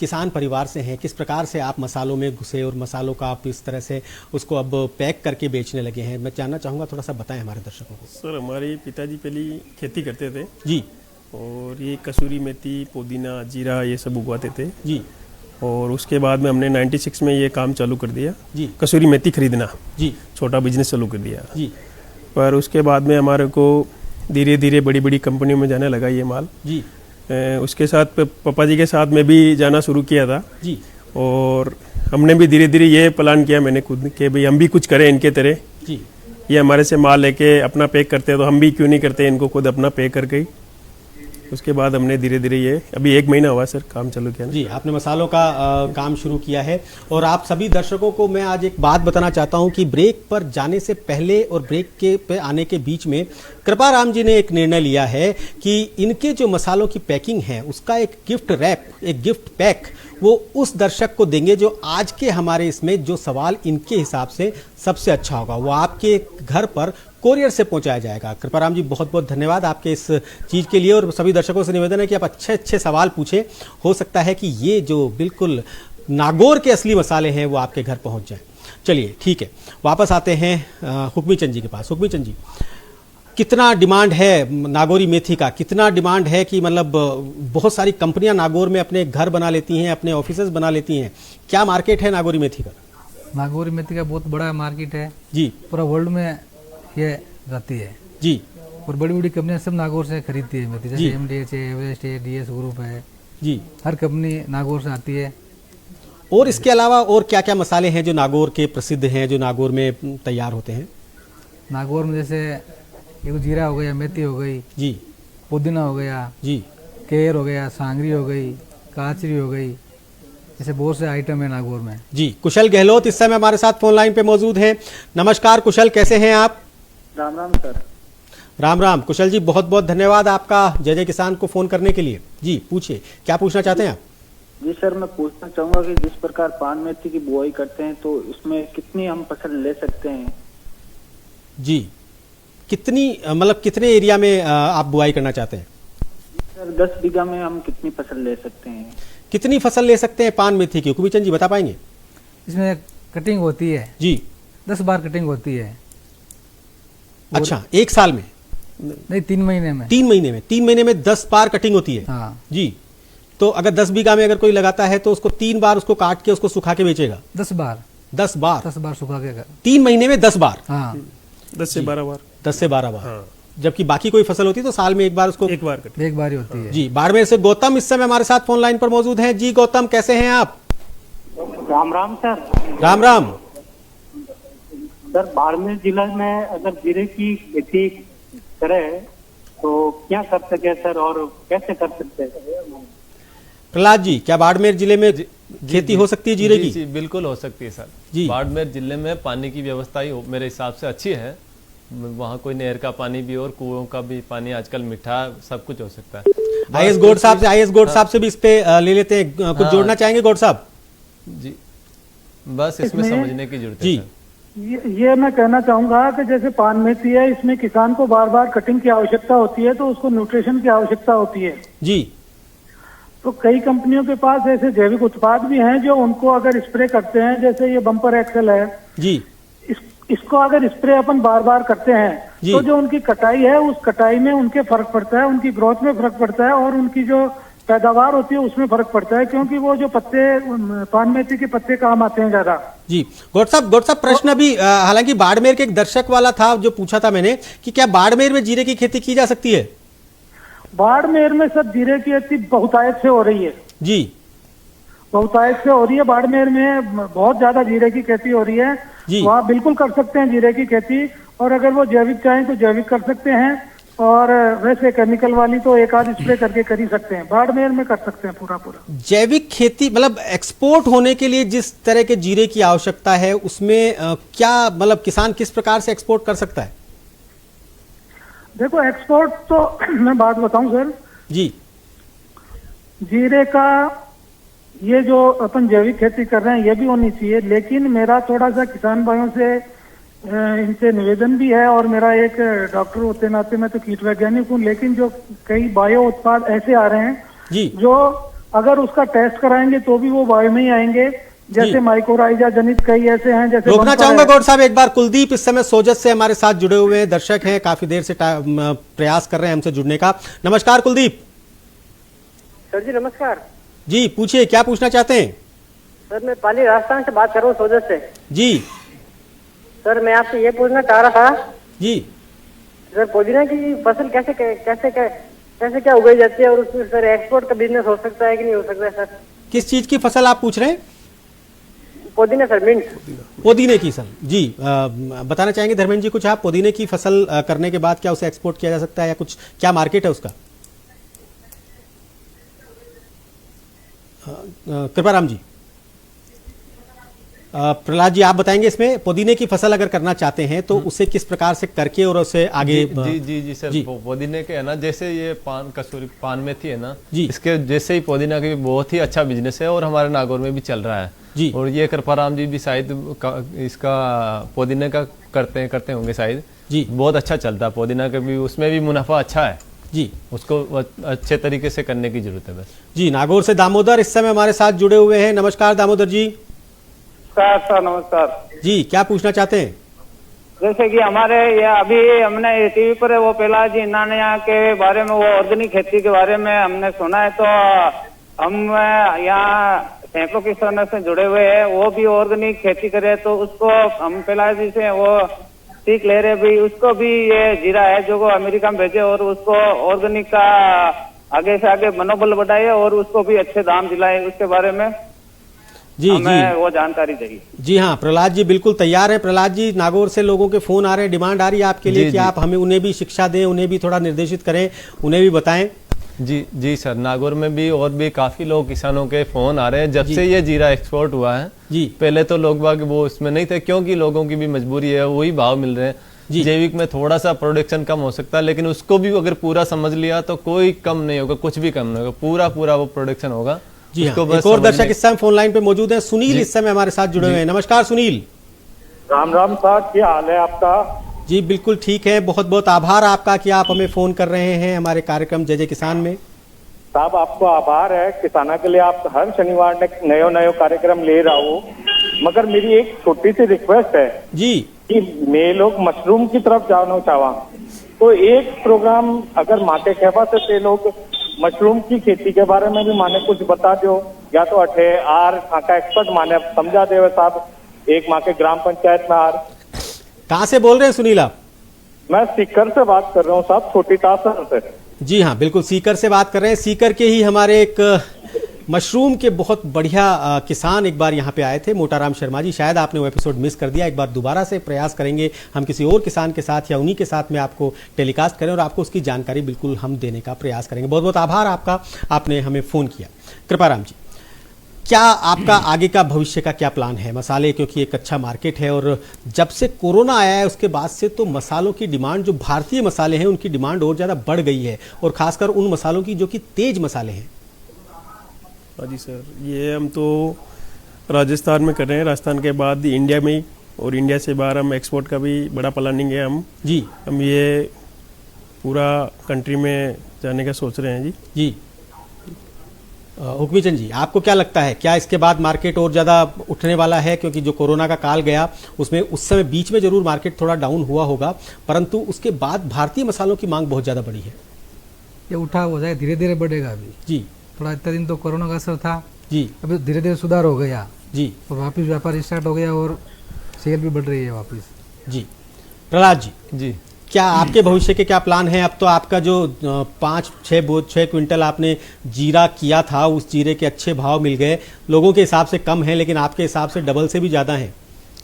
किसान परिवार से हैं, किस प्रकार से आप मसालों में घुसे और मसालों का आप इस तरह से उसको अब पैक करके बेचने लगे हैं, मैं जानना चाहूँगा, थोड़ा सा बताएं हमारे दर्शकों को। सर, हमारे पिताजी पहले खेती करते थे जी, और ये कसूरी मेथी, पुदीना, जीरा ये सब उगवाते थे जी, और उसके बाद में हमने 96 में ये काम चालू कर दिया जी, कसूरी मेथी खरीदना, जी, छोटा बिजनेस चालू कर दिया जी। पर उसके बाद में हमारे को धीरे धीरे बड़ी बड़ी कंपनियों में जाने लगा ये माल जी। उसके साथ पापा जी के साथ मैं भी जाना शुरू किया था जी। और हमने भी धीरे धीरे ये प्लान किया मैंने खुद कि भाई हम भी कुछ करें इनके तरह। जी। ये हमारे से माल लेके अपना पैक करते हैं तो हम भी क्यों नहीं करते इनको खुद अपना पैक करके ही। उसके बाद हमने धीरे धीरे ये अभी 1 महीना हुआ सर काम चालू किया। जी, आपने मसालों का काम शुरू किया है। और आप सभी दर्शकों को मैं आज एक बात बताना चाहता हूं कि ब्रेक पर जाने से पहले और ब्रेक के पे आने के बीच में कृपाराम जी ने एक निर्णय लिया है कि इनके जो मसालों की पैकिंग है उसका एक गिफ्ट रैप, एक गिफ्ट पैक वो उस दर्शक को देंगे जो आज के हमारे इसमें जो सवाल इनके हिसाब से सबसे अच्छा होगा वो आपके घर पर कोरियर से पहुंचाया जाएगा। कृपाराम जी, बहुत बहुत धन्यवाद आपके इस चीज़ के लिए। और सभी दर्शकों से निवेदन है कि आप अच्छे अच्छे सवाल पूछें, हो सकता है कि ये जो बिल्कुल नागौर के असली मसाले हैं वो आपके घर पहुंच जाएं। चलिए ठीक है, वापस आते हैं हुक्मी चंद जी के पास। हुक्मी चंद जी, कितना डिमांड है नागौरी मेथी का? कितना डिमांड है कि मतलब बहुत सारी कंपनियां नागौर में अपने घर बना लेती हैं, अपने ऑफिसेज बना लेती हैं, क्या मार्केट है नागौरी मेथी का? नागौरी मेथी का बहुत बड़ा मार्केट है जी, पूरा वर्ल्ड में ये जाती है जी। और बड़ी बड़ी कंपनियां सब नागौर से खरीदती है मेथी, जैसे एमडीएच है, एवरेस्ट है, डीएस ग्रुप है जी, हर कंपनी नागौर से आती है। और इसके अलावा और क्या क्या मसाले हैं जो नागौर के प्रसिद्ध हैं, जो नागौर में तैयार होते हैं? नागौर में जैसे एक तो जीरा हो गया, मेथी हो गई जी, पुदीना हो गया जी, केर हो गया, सांगरी हो गई, काचरी हो गई, ऐसे बहुत से आइटम है नागौर में। जी। कुशल गहलोत इस समय हमारे साथ फोन लाइन पे मौजूद हैं। नमस्कार कुशल, कैसे हैं आप? राम राम सर। राम राम कुशल जी, बहुत बहुत धन्यवाद आपका जय जय किसान को फोन करने के लिए। जी पूछिए, क्या पूछना चाहते हैं आप? जी सर, मैं पूछना चाहूंगा कि जिस प्रकार पान मेथी की बुआई करते हैं तो इसमें कितनी हम फसल ले सकते हैं? जी, कितनी मतलब कितने एरिया में आप बुआई करना चाहते हैं? सर 10 बीघा में हम कितनी फसल ले सकते हैं? कितनी फसल ले सकते हैं पान मेथी की, हुक्मी चंद जी बता पाएंगे? इसमें कटिंग होती है जी, 10 बार कटिंग होती है। अच्छा, एक साल में? नहीं, 3 महीने में। 3 महीने में? 3 महीने में 10 बार कटिंग होती है? हाँ जी। तो अगर 10 बीघा में अगर कोई लगाता है तो उसको 3 बार उसको काट के उसको सुखा के बेचेगा? 10 बार। 10 बार? 10 बार सुखा के। 3 महीने में 10 बार? हाँ, 10 से 12 बार। 10 से 12 बार। हाँ। जबकि बाकी कोई फसल होती है तो साल में एक बार उसको एक बार ही होती है। जी। बाड़मेर से गौतम इस समय हमारे साथ फोन लाइन पर मौजूद हैं। जी गौतम, कैसे हैं आप? राम राम सर। राम राम सर, बाड़मेर जिला में अगर जीरे की खेती करें तो क्या कर सके सर, और कैसे कर सकते हैं? प्रहलाद जी, क्या बाड़मेर जिले में खेती हो सकती है जीरे की? जी बिल्कुल हो सकती है सर जी। बाड़मेर जिले में पानी की व्यवस्था ही मेरे हिसाब से अच्छी है। वहाँ कोई नहर का पानी भी और कुओं का भी पानी आजकल मीठा सब कुछ हो सकता है। आईएस गौड़ साहब से भी इस पे ले लेते हैं, कुछ जोड़ना चाहेंगे गौड़ साहब? जी, बस इसमें समझने की जरूरत है सर। ये मैं कहना चाहूंगा कि जैसे पान मेथी है, इसमें किसान को बार बार कटिंग की आवश्यकता होती है तो उसको न्यूट्रिशन की आवश्यकता होती है जी। तो कई कंपनियों के पास ऐसे जैविक उत्पाद भी हैं जो उनको अगर स्प्रे करते हैं, जैसे ये बम्पर एक्सेल है जी, इसको अगर स्प्रे अपन बार बार करते हैं तो जो उनकी कटाई है उस कटाई में उनके फर्क पड़ता है, उनकी ग्रोथ में फर्क पड़ता है और उनकी जो पैदावार होती है उसमें फर्क पड़ता है, क्योंकि वो जो पत्ते पान मेथी के पत्ते काम आते हैं ज्यादा। जी गौड़ साहब प्रश्न अभी हालांकि बाड़मेर के एक दर्शक वाला था जो पूछा था मैंने कि क्या बाड़मेर में जीरे की खेती की जा सकती है? बाड़मेर में सर जीरे की खेती बहुतायत से हो रही है जी, बहुतायत से हो रही है। बाड़मेर में बहुत ज्यादा जीरे की खेती हो रही है, वहाँ बिल्कुल कर सकते हैं जीरे की खेती। और अगर वो जैविक चाहें तो जैविक कर सकते हैं, और वैसे केमिकल वाली तो एक आध स्प्रे करके कर ही सकते हैं। बाड़मेर में कर सकते हैं पूरा। जैविक खेती मतलब एक्सपोर्ट होने के लिए जिस तरह के जीरे की आवश्यकता है उसमें क्या मतलब किसान किस प्रकार से एक्सपोर्ट कर सकता है? देखो एक्सपोर्ट तो मैं बात बताऊं सर जी, जीरे का ये जो अपन जैविक खेती कर रहे हैं ये भी होनी चाहिए, लेकिन मेरा थोड़ा सा किसान भाइयों से इनसे निवेदन भी है, और मेरा एक डॉक्टर होते नाते मैं तो कीट वैज्ञानिक हूँ, लेकिन जो कई बायो उत्पाद ऐसे आ रहे हैं जी, जो अगर उसका टेस्ट कराएंगे तो भी वो बायो में ही आएंगे, जैसे माइकोराइजा जनित कई ऐसे हैं। जैसे रोकना चाहूंगा गौड़ साहब एक बार। कुलदीप इस समय सोजत से हमारे साथ जुड़े हुए हैं, दर्शक हैं, काफी देर से प्रयास कर रहे हैं हमसे जुड़ने का। नमस्कार कुलदीप। सर जी नमस्कार जी, पूछिए क्या पूछना चाहते हैं। सर मैं पाली राजस्थान से बात कर रहा हूँ, सोजत से। जी सर मैं आपसे ये पूछना चाह रहा था जी सर, पुदीना की फसल कैसे कैसे कैसे क्या उगाई जाती है, और उसमें सर एक्सपोर्ट का बिजनेस हो सकता है कि नहीं हो सकता है सर? किस चीज की फसल आप पूछ रहे हैं? पुदीना सर, मिंट पुदीने की फसल। जी बताना चाहेंगे धर्मेंद्र जी कुछ आप, पुदीने की फसल करने के बाद क्या उसे एक्सपोर्ट किया जा सकता है या कुछ क्या मार्केट है उसका? कृपाराम जी, प्रहलाद जी आप बताएंगे इसमें, पुदीने की फसल अगर करना चाहते हैं तो उसे किस प्रकार से करके और उसे आगे। जी सर, पुदीने के है ना, जैसे ये पान कसूरी पान मेथी है ना जी, इसके जैसे ही पुदीना के बहुत ही अच्छा बिजनेस है और हमारे नागौर में भी चल रहा है जी। और ये कृपाराम जी भी शायद इसका पुदीने का करते होंगे शायद जी, बहुत अच्छा चलता है पुदीना का भी, उसमें भी मुनाफा अच्छा है जी, उसको अच्छे तरीके से करने की जरूरत है बस। जी नागौर से दामोदर इस समय हमारे साथ जुड़े हुए हैं। नमस्कार दामोदर जी। सर नमस्कार जी, क्या पूछना चाहते हैं? जैसे कि हमारे ये अभी हमने टीवी पर वो प्रहलाद जी नानिया के बारे में, वो ऑर्गेनिक खेती के बारे में हमने सुना है, तो हम यहाँ सैकड़ों किसानों से जुड़े हुए हैं, वो भी ऑर्गेनिक खेती करे, तो उसको हम प्रहलाद जी से वो सीख ले रहे भी, उसको भी ये जीरा है जो को अमेरिका में भेजे और उसको ऑर्गेनिक का आगे से आगे मनोबल बढ़ाए और उसको भी अच्छे दाम दिलाए, उसके बारे में जी हमें वो जानकारी चाहिए। जी हाँ, प्रहलाद जी बिल्कुल तैयार है। प्रहलाद जी, नागौर से लोगों के फोन आ रहे हैं, डिमांड आ रही है आपके लिए कि आप हमें उन्हें भी शिक्षा दें, उन्हें भी थोड़ा निर्देशित करें, उन्हें भी बताएं। जी सर, नागौर में भी और भी काफी लोग किसानों के फोन आ रहे हैं जब से ये जीरा एक्सपोर्ट हुआ है जी। पहले तो लोग बाग वो इसमें नहीं थे क्योंकि लोगों की भी मजबूरी है, वही भाव मिल रहे हैं। जैविक में थोड़ा सा प्रोडक्शन कम हो सकता है, लेकिन उसको भी अगर पूरा समझ लिया तो कोई कम नहीं होगा, कुछ भी कम नहीं होगा, पूरा वो प्रोडक्शन होगा। जी हाँ, एक और दर्शक इस समय फोन लाइन पे मौजूद है, सुनील इस समय हमारे साथ जुड़े हुए हैं। नमस्कार सुनील। राम राम साहब, क्या हाल है आपका? जी बिल्कुल ठीक है, बहुत बहुत आभार आपका कि आप हमें फोन कर रहे हैं हमारे कार्यक्रम जय जय किसान में। साहब आपको आभार है, किसानों के लिए आप हर शनिवार नयो कार्यक्रम ले रहा हो, मगर मेरी एक छोटी सी रिक्वेस्ट है जी कि मैं लोग मशरूम की तरफ जाना चाहवा, तो एक प्रोग्राम अगर माटे कहवा से लोग मशरूम की खेती के बारे में भी माने कुछ बता दो, या तो अठे आर का एक्सपर्ट माने समझा दे साहब, एक माँ के ग्राम पंचायत में आर। कहाँ से बोल रहे हैं सुनील आप? मैं सीकर से बात कर रहा हूँ साहब, छोटी तासर से। जी हाँ बिल्कुल, सीकर से बात कर रहे हैं। सीकर के ही हमारे एक मशरूम के बहुत बढ़िया किसान एक बार यहाँ पे आए थे, मोटाराम शर्मा जी, शायद आपने वो एपिसोड मिस कर दिया। एक बार दोबारा से प्रयास करेंगे हम किसी और किसान के साथ या उन्हीं के साथ में आपको टेलीकास्ट करें और आपको उसकी जानकारी बिल्कुल हम देने का प्रयास करेंगे। बहुत बहुत आभार आपका, आपने हमें फ़ोन किया। कृपाराम जी, क्या आपका आगे का भविष्य का क्या प्लान है? मसाले क्योंकि एक अच्छा मार्केट है और जब से कोरोना आया है उसके बाद से तो मसालों की डिमांड, जो भारतीय मसाले हैं उनकी डिमांड और ज़्यादा बढ़ गई है, और खासकर उन मसालों की जो कि तेज मसाले हैं। हाँ जी सर, ये हम तो राजस्थान में कर रहे हैं, राजस्थान के बाद इंडिया में ही, और इंडिया से बाहर हम एक्सपोर्ट का भी बड़ा प्लानिंग है। हम ये पूरा कंट्री में जाने का सोच रहे हैं जी। जी हुक्मी चंद जी, आपको क्या लगता है, क्या इसके बाद मार्केट और ज़्यादा उठने वाला है? क्योंकि जो कोरोना का काल गया उसमें उस समय बीच में जरूर मार्केट थोड़ा डाउन हुआ होगा, परंतु उसके बाद भारतीय मसालों की मांग बहुत ज़्यादा बढ़ी है। ये उठा हो जाए, धीरे धीरे बढ़ेगा अभी जी। थोड़ा इतना दिन तो कोरोना का असर था जी, अभी धीरे धीरे सुधार हो गया जी, और वापस व्यापार स्टार्ट हो गया और सेल भी बढ़ रही है वापस। जी प्रहलाद जी, क्या आपके भविष्य के क्या प्लान हैं? अब तो आपका जो 5-6 क्विंटल आपने जीरा किया था, उस जीरे के अच्छे भाव मिल गए, लोगों के हिसाब से कम है लेकिन आपके हिसाब से डबल से भी ज़्यादा है,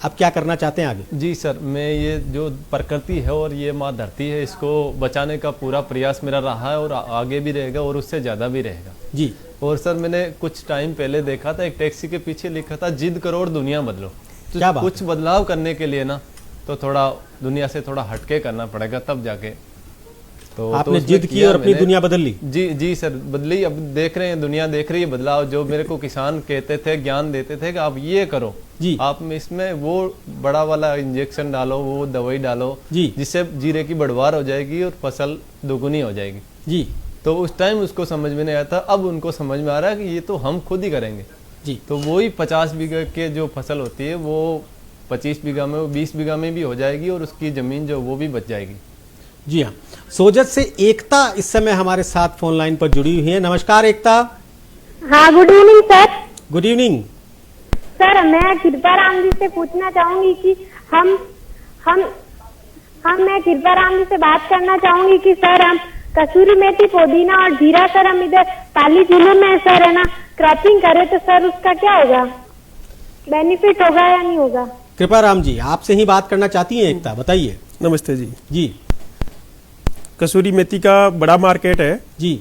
अब क्या करना चाहते हैं आगे? जी सर, मैं ये जो प्रकृति है और ये माँ धरती है, इसको बचाने का पूरा प्रयास मेरा रहा है और आगे भी रहेगा और उससे ज़्यादा भी रहेगा जी। और सर मैंने कुछ टाइम पहले देखा था, एक टैक्सी के पीछे लिखा था जिद करो और दुनिया बदलो। तो क्या बात कुछ बदलाव करने के लिए ना तो थोड़ा दुनिया से थोड़ा हटके करना पड़ेगा, तब जाके तो आपने जिद की और अपनी दुनिया बदल ली। जी सर, बदली। अब देख रहे हैं, दुनिया देख रही है बदलाव। जो मेरे को किसान कहते थे, ज्ञान देते थे कि आप ये करो जी, आप इसमें वो बड़ा वाला इंजेक्शन डालो, वो दवाई डालो जी, जिससे जीरे की बढ़वार हो जाएगी और फसल दोगुनी हो जाएगी जी। तो उस टाइम उसको समझ में नहीं आया था, अब उनको समझ में आ रहा है कि ये तो हम खुद ही करेंगे जी। तो वही 50 बीघा के जो फसल होती है वो 25 बीघा में, 20 बीघा में भी हो जाएगी और उसकी जमीन जो वो भी बच जाएगी। जी हाँ, सोजत से एकता इस समय हमारे साथ फोन लाइन पर जुड़ी हुई है। नमस्कार एकता। हाँ, good evening sir. Good evening sir. मैं कृपाराम जी से पूछना चाहूंगी कि मैं कृपाराम जी से बात करना चाहूंगी कि सर हम कसूरी मेथी, पुदीना और जीरा सर हम इधर पाली जिले में सर है ना क्रॉपिंग करे तो सर उसका क्या होगा, बेनिफिट होगा या नहीं होगा? कृपाराम जी आपसे ही बात करना चाहती हैं एकता, बताइए। नमस्ते जी। जी, कसूरी मेथी का बड़ा मार्केट है जी।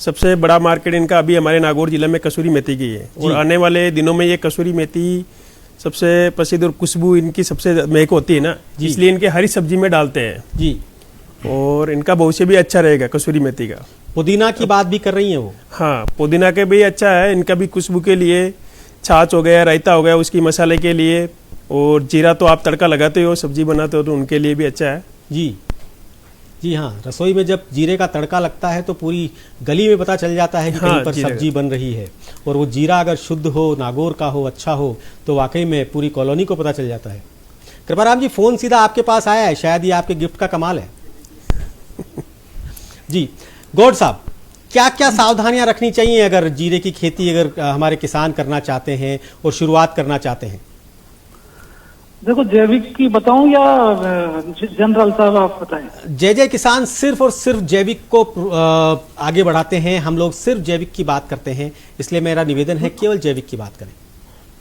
सबसे बड़ा मार्केट इनका अभी हमारे नागौर जिले में कसूरी मेथी की है और आने वाले दिनों में ये कसूरी मेथी सबसे प्रसिद्ध और खुशबू इनकी सबसे महक होती है ना, इसलिए इनके हरी सब्जी में डालते हैं जी। और इनका भविष्य भी अच्छा रहेगा कसूरी मेथी का। पुदीना की बात भी कर रही है वो? हाँ, पुदीना के भी अच्छा है, इनका भी खुशबू के लिए छाछ हो गया, रायता हो गया उसकी मसाले के लिए, और जीरा तो आप तड़का लगाते हो, सब्जी बनाते हो तो उनके लिए भी अच्छा है जी। जी हाँ, रसोई में जब जीरे का तड़का लगता है तो पूरी गली में पता चल जाता है कि कहीं पर सब्जी बन रही है, और वो जीरा अगर शुद्ध हो, नागौर का हो, अच्छा हो तो वाकई में पूरी कॉलोनी को पता चल जाता है। कृपाराम जी फोन सीधा आपके पास आया है, शायद ये आपके गिफ्ट का कमाल है जी। गौड़ साहब, क्या क्या सावधानियां रखनी चाहिए अगर जीरे की खेती अगर हमारे किसान करना चाहते हैं और शुरुआत करना चाहते हैं? देखो, जैविक की बताऊं या जनरल साहब आप बताएं? जय किसान सिर्फ और सिर्फ जैविक को आगे बढ़ाते हैं, हम लोग सिर्फ जैविक की बात करते हैं, इसलिए मेरा निवेदन है केवल जैविक की बात करें।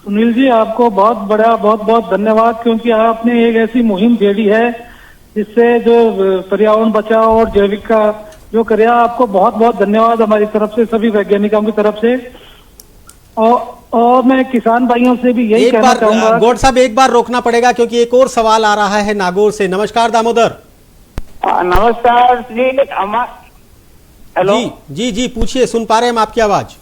सुनील जी, आपको बहुत बहुत धन्यवाद, क्योंकि आपने एक ऐसी मुहिम छेड़ी है जिससे जो पर्यावरण बचाव और जैविक का जो करे, आपको बहुत बहुत धन्यवाद हमारी तरफ से, सभी वैज्ञानिकों की तरफ से। और मैं किसान भाइयों से भी यही कहना चाहूंगा। गौड़ साहब एक बार रोकना पड़ेगा क्योंकि एक और सवाल आ रहा है नागौर से। नमस्कार दामोदर। नमस्कार जी। हेलो जी पूछिए, सुन पा रहे हैं हम आपकी आवाज।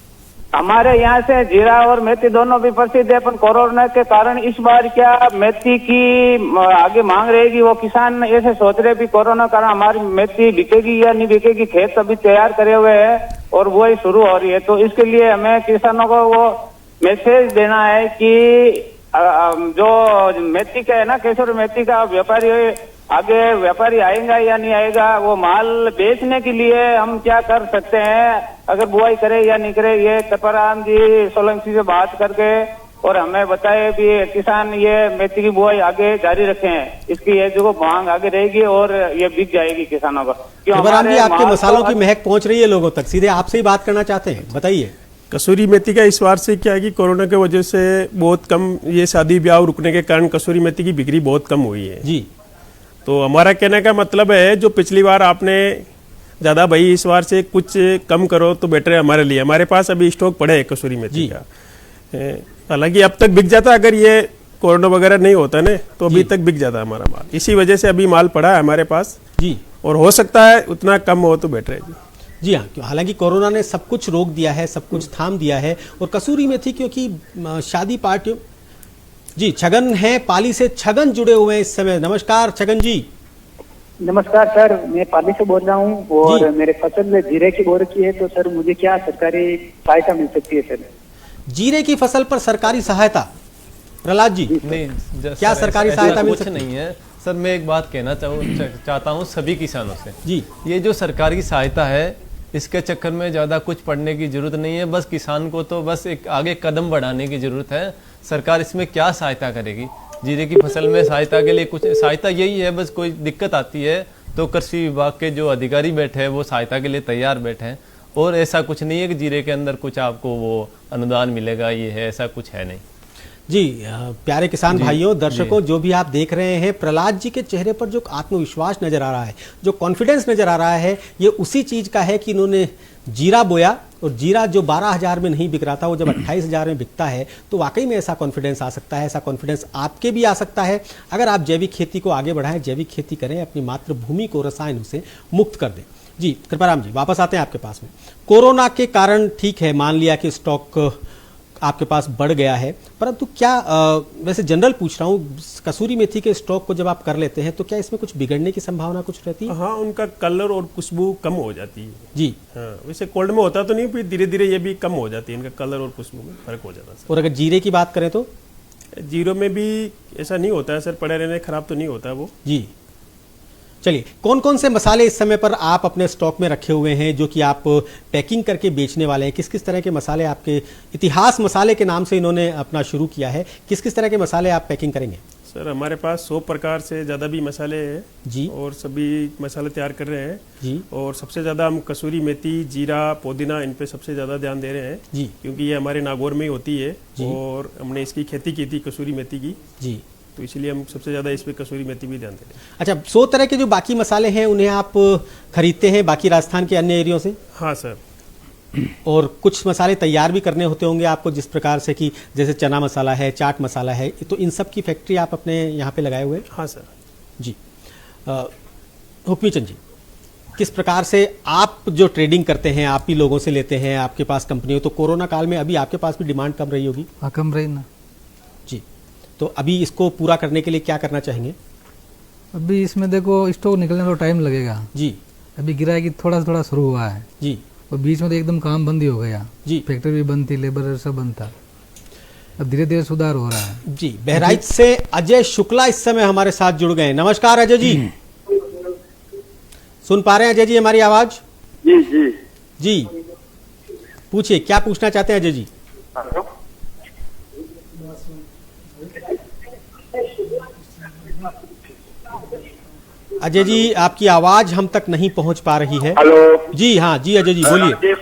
हमारे यहाँ से जीरा और मेथी दोनों भी प्रसिद्ध है, पर कोरोना के कारण इस बार क्या मेथी की आगे मांग रहेगी? वो किसान ऐसे सोच रहे भी कोरोना कारण हमारी मेथी बिकेगी या नहीं बिकेगी। खेत अभी तैयार करे हुए हैं और वो ही शुरू हो रही है, तो इसके लिए हमें किसानों को वो मैसेज देना है कि जो मेथी का है ना, केसर मेथी का व्यापारी आगे व्यापारी आएगा या नहीं आएगा, वो माल बेचने के लिए हम क्या कर सकते हैं, अगर बुआई करे या नहीं करे, ये कृपाराम जी सोलंकी से बात करके और हमें बताए भी किसान ये मेथी की बुआई आगे जारी रखें, इसकी ये जो मांग आगे रहेगी और ये बिक जाएगी किसानों को। कृपाराम जी आपके मसालों की महक पहुंच रही है लोगों तक, सीधे आपसे ही बात करना चाहते हैं, बताइए। कसूरी मेथी का इस बार से क्या है कि कोरोना की वजह से बहुत कम, ये शादी ब्याह रुकने के कारण कसूरी मेथी की बिक्री बहुत कम हुई है जी। तो हमारा कहने का मतलब है, जो पिछली बार आपने ज़्यादा भाई इस बार से कुछ कम करो तो बेटर है हमारे लिए। हमारे पास अभी स्टॉक पड़े है कसूरी मेथी का, हालांकि अब तक बिक जाता, अगर ये कोरोना वगैरह नहीं होता ना तो अभी तक बिक जाता हमारा माल। इसी वजह से अभी माल पड़ा है हमारे पास जी, और हो सकता है उतना कम हो तो बेटर है जी हाँ। हालांकि कोरोना ने सब कुछ रोक दिया है, सब कुछ थाम दिया है, और कसूरी मेथी क्योंकि शादी पार्टियों जी। छगन है पाली से, छगन जुड़े हुए हैं इस समय। नमस्कार छगन जी। नमस्कार सर, मैं पाली से बोल रहा हूँ और मेरे फसल में जीरे की बो रखी है, तो सर मुझे क्या सरकारी सहायता मिल सकती है सर? जीरे की फसल पर सरकारी सहायता? प्रहलाद जी नहीं, क्या सरकारी सहायता मिल सकती नहीं है सर। मैं एक बात कहना चाहता हूँ सभी किसानों से जी, ये जो सरकारी सहायता है इसके चक्कर में ज़्यादा कुछ पढ़ने की जरूरत नहीं है। बस किसान को तो बस एक आगे कदम बढ़ाने की जरूरत है। सरकार इसमें क्या सहायता करेगी? जीरे की फसल में सहायता के लिए कुछ सहायता यही है, बस कोई दिक्कत आती है तो कृषि विभाग के जो अधिकारी बैठे हैं वो सहायता के लिए तैयार बैठे हैं, और ऐसा कुछ नहीं है कि जीरे के अंदर कुछ आपको वो अनुदान मिलेगा, ये है, ऐसा कुछ है नहीं जी। प्यारे किसान भाइयों, दर्शकों, जो भी आप देख रहे हैं, प्रहलाद जी के चेहरे पर जो आत्मविश्वास नजर आ रहा है, जो कॉन्फिडेंस नजर आ रहा है, ये उसी चीज का है कि इन्होंने जीरा बोया, और जीरा जो 12,000 में नहीं बिक रहा था वो जब 28,000 में बिकता है तो वाकई में ऐसा कॉन्फिडेंस आ सकता है। ऐसा कॉन्फिडेंस आपके भी आ सकता है अगर आप जैविक खेती को आगे बढ़ाएं, जैविक खेती करें, अपनी मातृभूमि को रसायनों से मुक्त कर दें। जी कृपाराम जी, वापस आते हैं आपके पास में। कोरोना के कारण ठीक है, मान लिया कि स्टॉक आपके पास बढ़ गया है, परंतु क्या वैसे जनरल पूछ रहा हूँ, कसूरी मेथी के स्टॉक को जब आप कर लेते हैं तो क्या इसमें कुछ बिगड़ने की संभावना कुछ रहती है? हाँ, उनका कलर और खुशबू कम हो जाती है जी। हाँ, वैसे कोल्ड में होता तो नहीं, फिर धीरे धीरे ये भी कम हो जाती है, इनका कलर और खुशबू में फर्क हो जाता है। और अगर जीरे की बात करें तो जीरो में भी ऐसा नहीं होता है सर, पड़े रहने खराब तो नहीं होता है वो जी। चलिए, कौन कौन से मसाले इस समय पर आप अपने स्टॉक में रखे हुए हैं जो कि आप पैकिंग करके बेचने वाले हैं? किस किस तरह के मसाले आपके, इतिहास मसाले के नाम से इन्होंने अपना शुरू किया है, किस किस तरह के मसाले आप पैकिंग करेंगे? सर हमारे पास 100 प्रकार से ज़्यादा भी मसाले हैं जी, और सभी मसाले तैयार कर रहे हैं जी। और सबसे ज़्यादा हम कसूरी मेथी, जीरा, पुदीना, इन पे सबसे ज़्यादा ध्यान दे रहे हैं जी, क्योंकि ये हमारे नागौर में ही होती है और हमने इसकी खेती की थी कसूरी मेथी की जी, तो इसलिए हम सबसे ज़्यादा इस पे कसूरी मेथी भी ध्यान दे रहे हैं। अच्छा, 100 तरह के जो बाकी मसाले हैं उन्हें आप खरीदते हैं बाकी राजस्थान के अन्य एरियो से? हाँ सर। और कुछ मसाले तैयार भी करने होते होंगे आपको, जिस प्रकार से कि जैसे चना मसाला है, चाट मसाला है, तो इन सब की फैक्ट्री आप अपने यहाँ पे लगाए हुए हैं? हाँ सर जी। हुक्मी चंद जी, किस प्रकार से आप जो ट्रेडिंग करते हैं, आप ही लोगों से लेते हैं, आपके पास कंपनी हो, तो कोरोना काल में अभी आपके पास भी डिमांड कम रही होगी? हाँ, कम रही ना जी। तो अभी इसको पूरा करने के लिए क्या करना चाहेंगे? अभी इसमें देखो स्टॉक निकलने में टाइम लगेगा जी। अभी गिराई थोड़ा थोड़ा शुरू हुआ है जी, और बीच में तो एकदम काम बंद ही हो गया जी, फैक्ट्री भी बंद थी, लेबर सब बंद था, अब धीरे धीरे सुधार हो रहा है जी। बहराइच से अजय शुक्ला इस समय हमारे साथ जुड़ गए। नमस्कार अजय जी, सुन पा रहे हैं अजय जी हमारी आवाज? जी जी जी, पूछिए क्या पूछना चाहते हैं अजय जी? अजय जी, आपकी आवाज हम तक नहीं पहुंच पा रही है। हेलो जी, हाँ जी अजय जी बोलिए।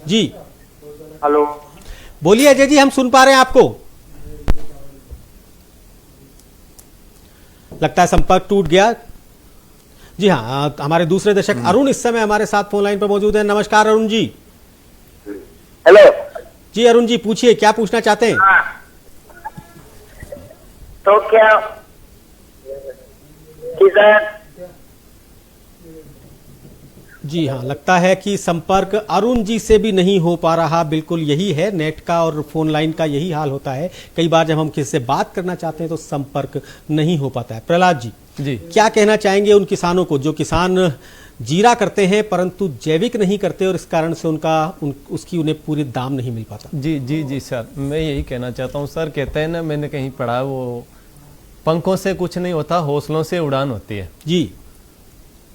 जी हेलो, बोलिए अजय जी, हम सुन पा रहे हैं आपको। लगता है संपर्क टूट गया। जी हाँ, हमारे दूसरे दर्शक अरुण इस समय हमारे साथ फोन लाइन पर मौजूद है। नमस्कार अरुण जी। हेलो जी अरुण जी, पूछिए क्या पूछना चाहते हैं? तो क्या किसान? जी हाँ, लगता है कि संपर्क अरुण जी से भी नहीं हो पा रहा। बिल्कुल यही है, नेट का और फोन लाइन का यही हाल होता है। कई बार जब हम किसी से बात करना चाहते हैं तो संपर्क नहीं हो पाता है। प्रहलाद जी, क्या कहना चाहेंगे उन किसानों को जो किसान जीरा करते हैं परंतु जैविक नहीं करते और इस कारण से उसकी उन्हें पूरी दाम नहीं मिल पाता? जी जी जी सर, मैं यही कहना चाहता हूँ सर। कहते हैं ना, मैंने कहीं पढ़ा, वो पंखों से कुछ नहीं होता, हौसलों से उड़ान होती है जी।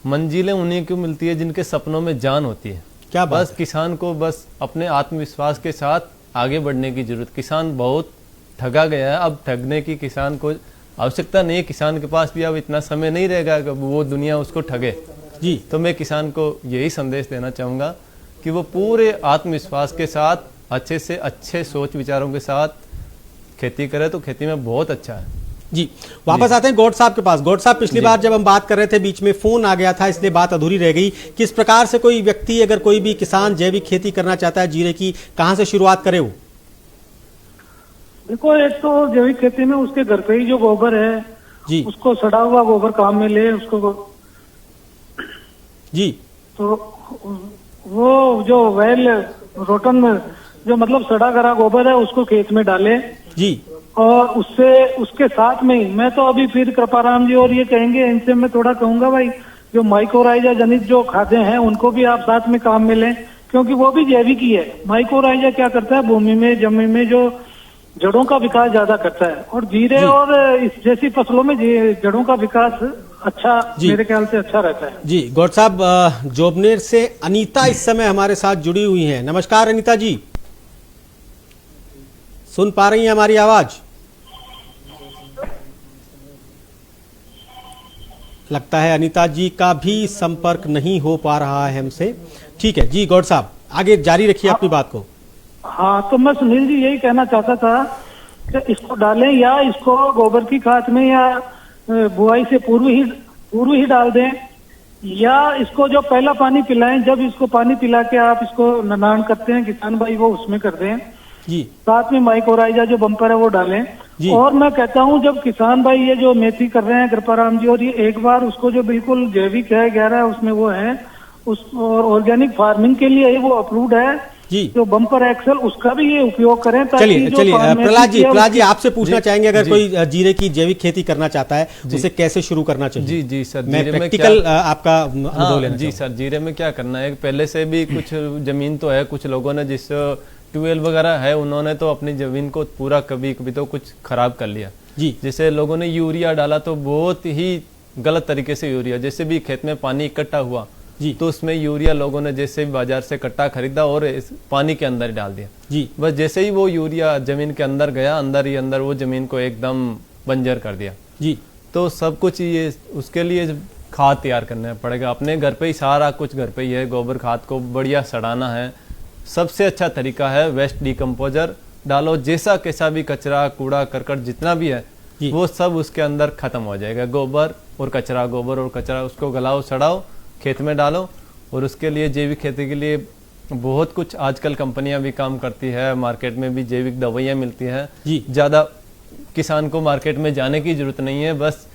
मंजिलें उन्हीं को मिलती है जिनके सपनों में जान होती है। क्या बस किसान को बस अपने आत्मविश्वास के साथ आगे बढ़ने की जरूरत। किसान बहुत ठगा गया है, अब ठगने की किसान को आवश्यकता नहीं है। किसान के पास भी अब इतना समय नहीं रहेगा कि वो दुनिया उसको ठगे जी। तो मैं किसान को यही संदेश देना चाहूँगा कि वो पूरे आत्मविश्वास के साथ, अच्छे से अच्छे सोच विचारों के साथ खेती करे तो खेती में बहुत अच्छा है जी। वापस आते हैं गौड़ साहब के पास। गौड़ साहब, पिछली बार जब हम बात कर रहे थे बीच में फोन आ गया था, इसलिए बात अधूरी रह गई। किस प्रकार से कोई व्यक्ति, अगर कोई भी किसान जैविक खेती करना चाहता है जीरे की, कहां से शुरुआत करे वो? देखो, एक तो जैविक खेती में उसके घर पे ही जो गोबर है जी, उसको सड़ा हुआ गोबर काम में ले उसको जी। तो वो जो वेल रोटन में जो मतलब सड़ा गरा गोबर है उसको खेत में डाले जी। और उससे उसके साथ में ही मैं तो अभी फिर कृपाराम जी और ये कहेंगे, इनसे मैं थोड़ा कहूंगा भाई, जो माइक्रोराइजा जनित जो खाद्य हैं उनको भी आप साथ में काम में लें, क्योंकि वो भी जैविक ही है। माइक्रोराइजा क्या करता है, भूमि में जमीन में जो जड़ों का विकास ज्यादा करता है, और जीरे और इस जैसी फसलों में जड़ों का विकास अच्छा, मेरे ख्याल से अच्छा रहता है जी। गौड़ साहब, जोबनेर से अनीता इस समय हमारे साथ जुड़ी हुई हैं। नमस्कार अनीता जी, सुन पा रही हैं हमारी आवाज? लगता है अनीता जी का भी संपर्क नहीं हो पा रहा है हमसे। ठीक है जी, गौड़ साहब आगे जारी रखिए अपनी बात को। हाँ, तो मैं सुनील जी यही कहना चाहता था कि इसको डालें या इसको गोबर की खाद में या बुआई से पूर्व ही डाल दें, या इसको जो पहला पानी पिलाएं, जब इसको पानी पिला के आप इसको ननान करते हैं किसान भाई, वो उसमें कर दें। जी, साथ में माइकोराइजा जो बम्पर है वो डालें। और मैं कहता हूँ जब किसान भाई ये जो मेथी कर रहे हैं कृपाराम जी, और ये एक बार उसको जो बिल्कुल जैविक है 11 उसमें वो है उस, और ऑर्गेनिक फार्मिंग के लिए वो अप्रूव्ड है जी, जो बम्पर एक्सेल उसका भी ये उपयोग करें। चलिए प्रहलाद जी आपसे पूछना चाहेंगे अगर कोई जीरे की जैविक खेती करना चाहता है तो उसे कैसे शुरू करना चाहिए? जी सर, मैं प्रैक्टिकल आपका अनुभव लेना जी सर, जीरे में क्या करना है, पहले से भी कुछ जमीन तो है, कुछ लोगों ने जिस ट्यूबवेल वगैरह है उन्होंने तो अपनी जमीन को पूरा कभी तो कुछ खराब कर लिया जी। जैसे लोगों ने यूरिया डाला तो बहुत ही गलत तरीके से यूरिया, जैसे भी खेत में पानी इकट्ठा हुआ जी, तो उसमें यूरिया लोगों ने जैसे भी बाजार से कट्टा खरीदा और पानी के अंदर डाल दिया जी। बस जैसे ही वो यूरिया जमीन के अंदर गया, अंदर ही अंदर वो जमीन को एकदम बंजर कर दिया जी। तो सब कुछ ये उसके लिए खाद तैयार करना पड़ेगा अपने घर पे ही, सारा कुछ घर पे ही है। गोबर खाद को बढ़िया सड़ाना है, सबसे अच्छा तरीका है वेस्ट डिकम्पोजर डालो, जैसा कैसा भी कचरा कूड़ा करकट जितना भी है वो सब उसके अंदर खत्म हो जाएगा। गोबर और कचरा उसको गलाओ सड़ाओ खेत में डालो। और उसके लिए जैविक खेती के लिए बहुत कुछ आजकल कंपनियां भी काम करती है, मार्केट में भी जैविक दवाइयां मिलती है जी। ज़्यादा किसान को मार्केट में जाने की जरूरत नहीं है, बस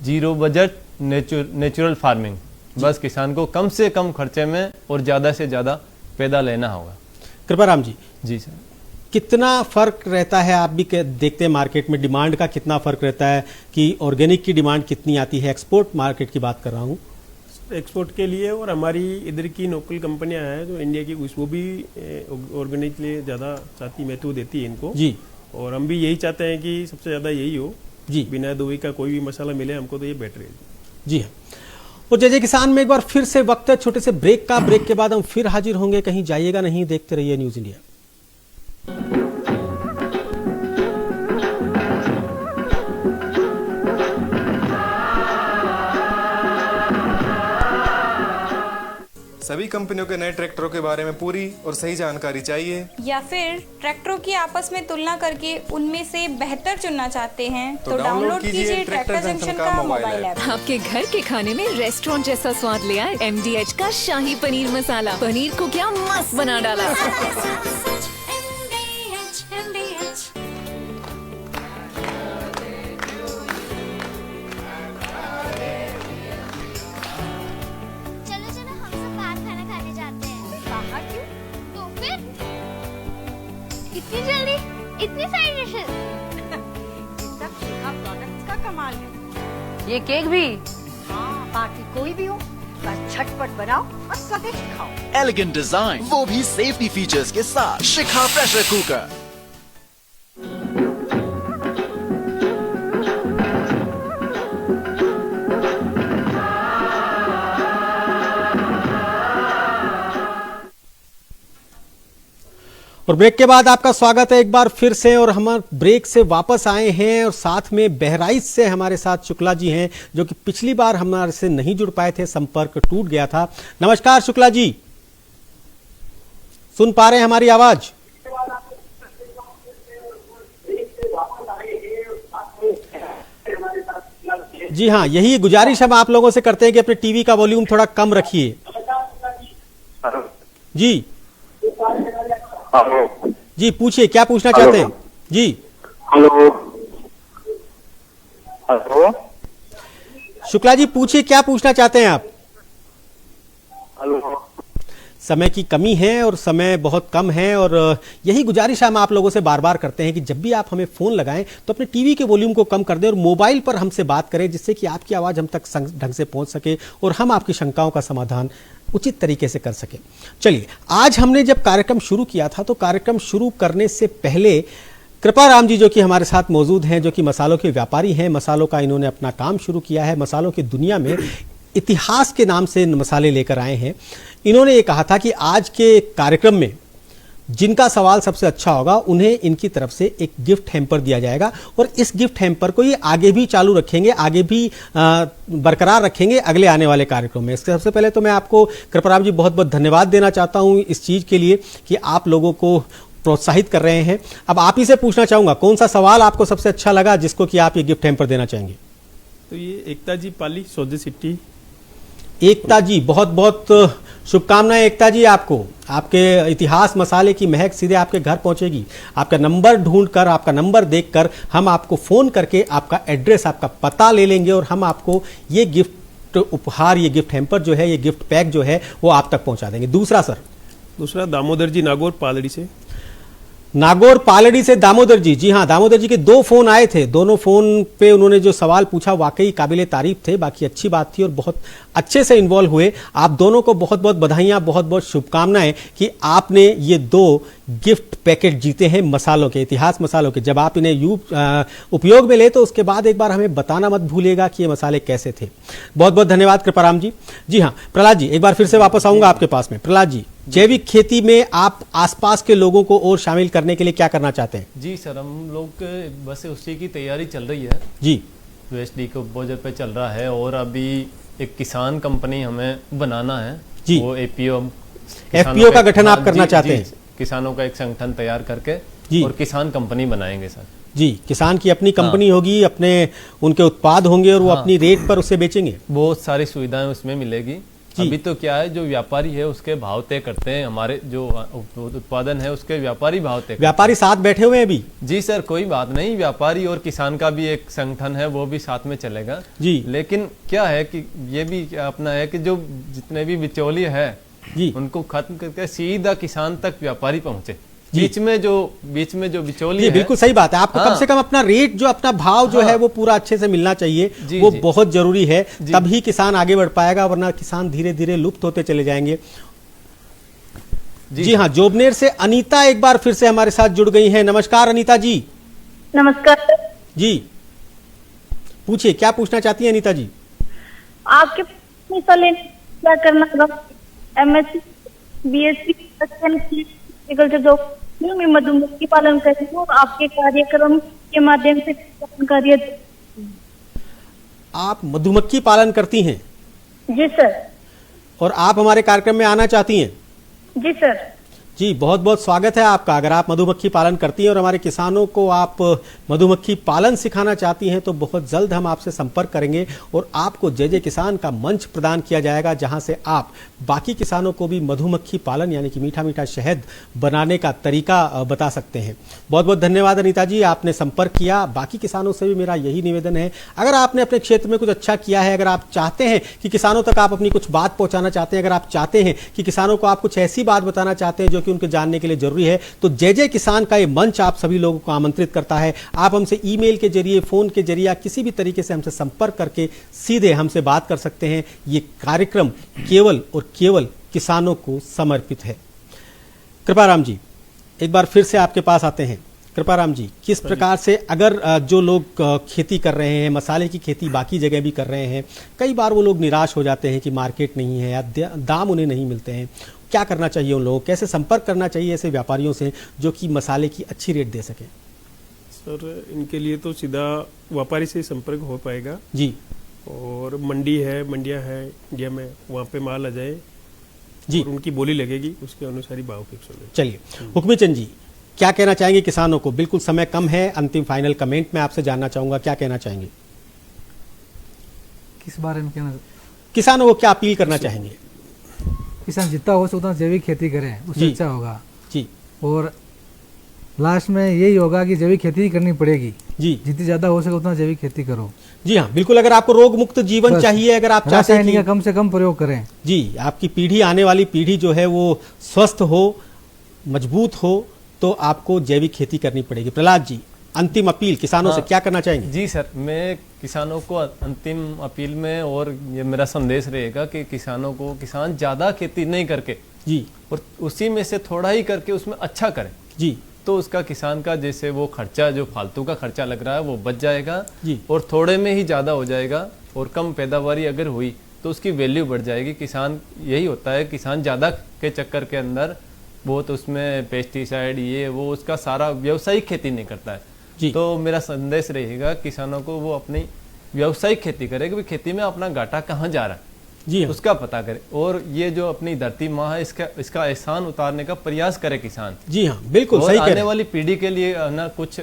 जीरो बजट नेचुरल फार्मिंग, बस किसान को कम से कम खर्चे में और ज़्यादा से ज़्यादा पैदा लेना होगा। कृपाराम जी जी सर, कितना फर्क रहता है, आप भी देखते हैं मार्केट में डिमांड का कितना फर्क रहता है कि ऑर्गेनिक की डिमांड कितनी आती है? एक्सपोर्ट मार्केट की बात कर रहा हूँ, एक्सपोर्ट के लिए। और हमारी इधर की लोकल कंपनियां हैं जो इंडिया की, वो भी ऑर्गेनिक के लिए ज़्यादा चाहती महत्व देती है इनको जी। और हम भी यही चाहते हैं कि सबसे ज़्यादा यही हो जी, बिना दवाई का कोई भी मसाला मिले हमको तो ये बेटर है जी हाँ। और जय किसान में एक बार फिर से वक्त है छोटे से ब्रेक का। ब्रेक के बाद हम फिर हाजिर होंगे, कहीं जाइएगा नहीं, देखते रहिए न्यूज़ इंडिया। सभी कंपनियों के नए ट्रैक्टरों के बारे में पूरी और सही जानकारी चाहिए, या फिर ट्रैक्टरों की आपस में तुलना करके उनमें से बेहतर चुनना चाहते हैं तो डाउनलोड कीजिए ट्रैक्टर जंक्शन का मोबाइल ऐप। आपके घर के खाने में रेस्टोरेंट जैसा स्वाद ले आए MDH का शाही पनीर मसाला। पनीर को क्या मस्त बना डाला। इतनी जल्दी इतनी सारी डिशेस सब शिखा प्रोडक्ट्स का कमाल है। ये केक भी पार्टी कोई भी हो बस झटपट बनाओ और स्वादिष्ट खाओ। एलिगेंट डिजाइन वो भी सेफ्टी फीचर्स के साथ। शिखा प्रेशर कुकर। और ब्रेक के बाद आपका स्वागत है एक बार फिर से। और हम ब्रेक से वापस आए हैं और साथ में बहराइच से हमारे साथ शुक्ला जी हैं जो कि पिछली बार हमारे से नहीं जुड़ पाए थे, संपर्क टूट गया था। नमस्कार शुक्ला जी, सुन पा रहे हैं हमारी आवाज? जी हाँ, यही गुजारिश हम आप लोगों से करते हैं कि अपने टीवी का वॉल्यूम थोड़ा कम रखिए। जी जी पूछिए, क्या पूछना चाहते हैं? जी हेलो हेलो शुक्ला जी पूछिए, क्या पूछना चाहते हैं आप? हेलो। समय की कमी है और समय बहुत कम है और यही गुजारिश हम आप लोगों से बार बार करते हैं कि जब भी आप हमें फोन लगाएं तो अपने टीवी के वॉल्यूम को कम कर दें और मोबाइल पर हमसे बात करें, जिससे कि आपकी आवाज हम तक ढंग से पहुंच सके और हम आपकी शंकाओं का समाधान उचित तरीके से कर सके। चलिए, आज हमने जब कार्यक्रम शुरू किया था तो कार्यक्रम शुरू करने से पहले कृपाराम जी जो कि हमारे साथ मौजूद हैं, जो कि मसालों के व्यापारी हैं, मसालों का इन्होंने अपना काम शुरू किया है, मसालों की दुनिया में इतिहास के नाम से मसाले लेकर आए हैं। इन्होंने ये कहा था कि आज के कार्यक्रम में जिनका सवाल सबसे अच्छा होगा उन्हें इनकी तरफ से एक गिफ्ट हैम्पर दिया जाएगा और इस गिफ्ट हैम्पर को ये आगे भी चालू रखेंगे, आगे भी बरकरार रखेंगे अगले आने वाले कार्यक्रम में। इससे सबसे पहले तो मैं आपको कृपाराम जी बहुत बहुत धन्यवाद देना चाहता हूं इस चीज के लिए कि आप लोगों को प्रोत्साहित कर रहे हैं। अब आप ही से पूछना चाहूंगा, कौन सा सवाल आपको सबसे अच्छा लगा जिसको कि आप ये गिफ्ट हैम्पर देना चाहेंगे? तो ये एकता जी पाली सौदे सिटी। एकता जी, बहुत बहुत शुभकामनाएं एकता जी आपको। आपके इतिहास मसाले की महक सीधे आपके घर पहुंचेगी। आपका नंबर ढूंढकर, आपका नंबर देखकर हम आपको फोन करके आपका एड्रेस, आपका पता ले लेंगे और हम आपको ये गिफ्ट उपहार, ये गिफ्ट हैम्पर जो है, ये गिफ्ट पैक जो है वो आप तक पहुंचा देंगे। दूसरा सर? दूसरा दामोदर जी नागौर पालड़ी से। नागौर पालड़ी से दामोदर जी। जी हाँ, दामोदर जी के 2 फोन आए थे, दोनों फोन पे उन्होंने जो सवाल पूछा वाकई काबिले तारीफ थे, बाकी अच्छी बात थी और बहुत अच्छे से इन्वॉल्व हुए। आप दोनों को बहुत बहुत बधाइयां, बहुत बहुत शुभकामनाएं कि आपने ये 2 गिफ्ट पैकेट जीते हैं मसालों के, इतिहास मसालों के। जब आप इन्हें उपयोग में ले तो उसके बाद एक बार हमें बताना मत भूलिएगा कि ये मसाले कैसे थे। बहुत बहुत धन्यवाद कृपाराम जी। जी हाँ प्रहलाद जी, एक बार फिर से वापस आऊंगा आपके पास में। प्रहलाद जी, जैविक खेती में आप आसपास के लोगों को और शामिल करने के लिए क्या करना चाहते हैं? जी सर, हम लोग बस उसी की तैयारी चल रही है जी। वेस्ट डिकम्पोजर पे चल रहा है और अभी एक किसान कंपनी हमें बनाना है जी। वो एफपीओ का गठन आप करना चाहते हैं? किसानों का एक संगठन तैयार करके जी। और किसान कंपनी बनाएंगे सर। जी, किसान की अपनी कंपनी होगी, अपने उनके उत्पाद होंगे और वो अपनी रेट पर उसे बेचेंगे। बहुत सारी सुविधाएं उसमें मिलेगी। अभी तो क्या है, जो व्यापारी है उसके भाव तय करते हैं, हमारे जो उत्पादन है उसके व्यापारी भाव तय। व्यापारी साथ बैठे हुए हैं अभी? जी सर, कोई बात नहीं, व्यापारी और किसान का भी एक संगठन है, वो भी साथ में चलेगा जी। लेकिन क्या है कि ये भी अपना है कि जो जितने भी बिचौलिए है जी, उनको खत्म करके सीधा किसान तक व्यापारी पहुंचे। बीच में जो बिचौलिए है, बिल्कुल सही बात है। आपको कम से कम अपना रेट, जो अपना भाव जो है वो पूरा अच्छे से मिलना चाहिए, वो बहुत जरूरी है। तभी किसान आगे बढ़ पाएगा, वरना किसान धीरे धीरे लुप्त होते चले जाएंगे। जी हाँ, जोबनेर से अनीता एक बार फिर से हमारे साथ जुड़ गई हैं। नमस्कार अनीता जी। नमस्कार जी, पूछिए क्या पूछना चाहती हैं अनीता जी? आपके क्या करना होगा? एमएससी, बीएससी, मैं मधुमक्खी पालन करती हूँ। आपके कार्यक्रम के माध्यम से जानकारी। आप मधुमक्खी पालन करती हैं? जी सर। और आप हमारे कार्यक्रम में आना चाहती हैं? जी सर। जी, बहुत बहुत स्वागत है आपका। अगर आप मधुमक्खी पालन करती हैं और हमारे किसानों को आप मधुमक्खी पालन सिखाना चाहती हैं तो बहुत जल्द हम आपसे संपर्क करेंगे और आपको जय जय किसान का मंच प्रदान किया जाएगा, जहां से आप बाकी किसानों को भी मधुमक्खी पालन यानी कि मीठा मीठा शहद बनाने का तरीका बता सकते हैं। बहुत बहुत धन्यवाद अनीता जी, आपने संपर्क किया। बाकी किसानों से भी मेरा यही निवेदन है, अगर आपने अपने क्षेत्र में कुछ अच्छा किया है, अगर आप चाहते हैं कि किसानों तक आप अपनी कुछ बात पहुंचाना चाहते हैं, अगर आप चाहते हैं कि किसानों को आप कुछ ऐसी बात बताना चाहते हैं जो कि उनके जानने के लिए जरूरी है, तो जय जय किसान का ये मंच आप सभी लोगों को आमंत्रित करता है। आप हमसे ईमेल के जरिए, फोन के जरिए या किसी भी तरीके से हमसे संपर्क करके सीधे हमसे बात कर सकते हैं। ये कार्यक्रम केवल और केवल किसानों को समर्पित है। कृपाराम जी, एक बार फिर से आपके पास आते हैं। कृपाराम जी, किस प्रकार से अगर जो लोग खेती कर रहे हैं, मसाले की खेती बाकी जगह भी कर रहे हैं, कई बार वो लोग निराश हो जाते हैं कि मार्केट नहीं है या दाम उन्हें नहीं मिलते हैं, क्या करना चाहिए उन लोगों को? कैसे संपर्क करना चाहिए ऐसे व्यापारियों से जो कि मसाले की अच्छी रेट दे सके? सर, इनके लिए तो सीधा व्यापारी से संपर्क हो पाएगा जी। और मंडी है, मंडियां है इंडिया में, वहाँ पे माल आ जाए जी, और उनकी बोली लगेगी, उसके अनुसार ही भाव फिक्स होगा। चलिए, हुक्मी चंद जी क्या कहना चाहेंगे किसानों को? बिल्कुल समय कम है, अंतिम फाइनल कमेंट में आपसे जानना चाहूंगा, क्या कहना चाहेंगे? किस बारे में कहना? किसानों को क्या अपील करना चाहेंगे? किसान जितना हो उतना जैविक खेती करें, उससे अच्छा होगा जी। और लास्ट में यही होगा कि जैविक खेती ही करनी पड़ेगी जी। जितनी ज्यादा हो सके उतना जैविक खेती करो। जी हाँ, बिल्कुल। अगर आपको रोग मुक्त जीवन चाहिए, अगर आप चाहते हैं कि कम से कम प्रयोग करें जी, आपकी पीढ़ी, आने वाली पीढ़ी जो है वो स्वस्थ हो, मजबूत हो, तो आपको जैविक खेती करनी पड़ेगी। प्रहलाद जी, अंतिम अपील किसानों से क्या करना चाहेंगे? जी सर, मैं किसानों को अंतिम अपील में, और ये मेरा संदेश रहेगा कि किसानों को, किसान ज्यादा खेती नहीं करके जी, और उसी में से थोड़ा ही करके उसमें अच्छा करें जी, तो उसका किसान का जैसे वो खर्चा, जो फालतू का खर्चा लग रहा है वो बच जाएगा जी, और थोड़े में ही ज्यादा हो जाएगा। और कम पैदावारी अगर हुई तो उसकी वैल्यू बढ़ जाएगी। किसान यही होता है, किसान ज्यादा के चक्कर के अंदर बहुत उसमें पेस्टिसाइड ये वो, उसका सारा व्यवसायिक खेती नहीं करता है जी। तो मेरा संदेश रहेगा किसानों को, वो अपनी व्यवसायिक खेती करे कि खेती में अपना घाटा कहाँ जा रहा है जी, उसका पता करे। और ये जो अपनी धरती माँ है, इसका एहसान उतारने का प्रयास करे किसान। जी हाँ, बिल्कुल सही कह रहे हैं। आने वाली पीढ़ी के लिए ना कुछ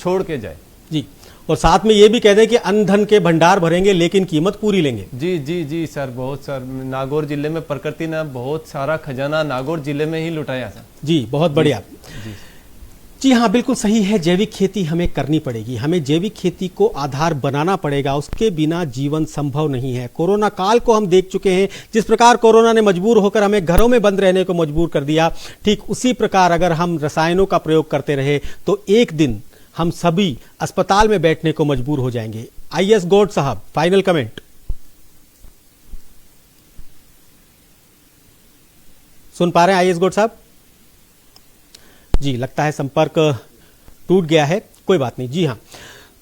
छोड़ के जाए जी। और साथ में ये भी कह दें कि अन्न धन के भंडार भरेंगे लेकिन कीमत पूरी लेंगे। जी जी जी सर, बहुत सर, नागौर जिले में प्रकृति ने बहुत सारा खजाना नागौर जिले में ही लुटाया सर। जी बहुत बढ़िया। जी हाँ, बिल्कुल सही है। जैविक खेती हमें करनी पड़ेगी, हमें जैविक खेती को आधार बनाना पड़ेगा, उसके बिना जीवन संभव नहीं है। कोरोना काल को हम देख चुके हैं, जिस प्रकार कोरोना ने मजबूर होकर हमें घरों में बंद रहने को मजबूर कर दिया, ठीक उसी प्रकार अगर हम रसायनों का प्रयोग करते रहे तो एक दिन हम सभी अस्पताल में बैठने को मजबूर हो जाएंगे। आईएस गौड साहब, फाइनल कमेंट। सुन पा रहे हैं आईएस गौड साहब? जी लगता है संपर्क टूट गया है, कोई बात नहीं। जी हाँ,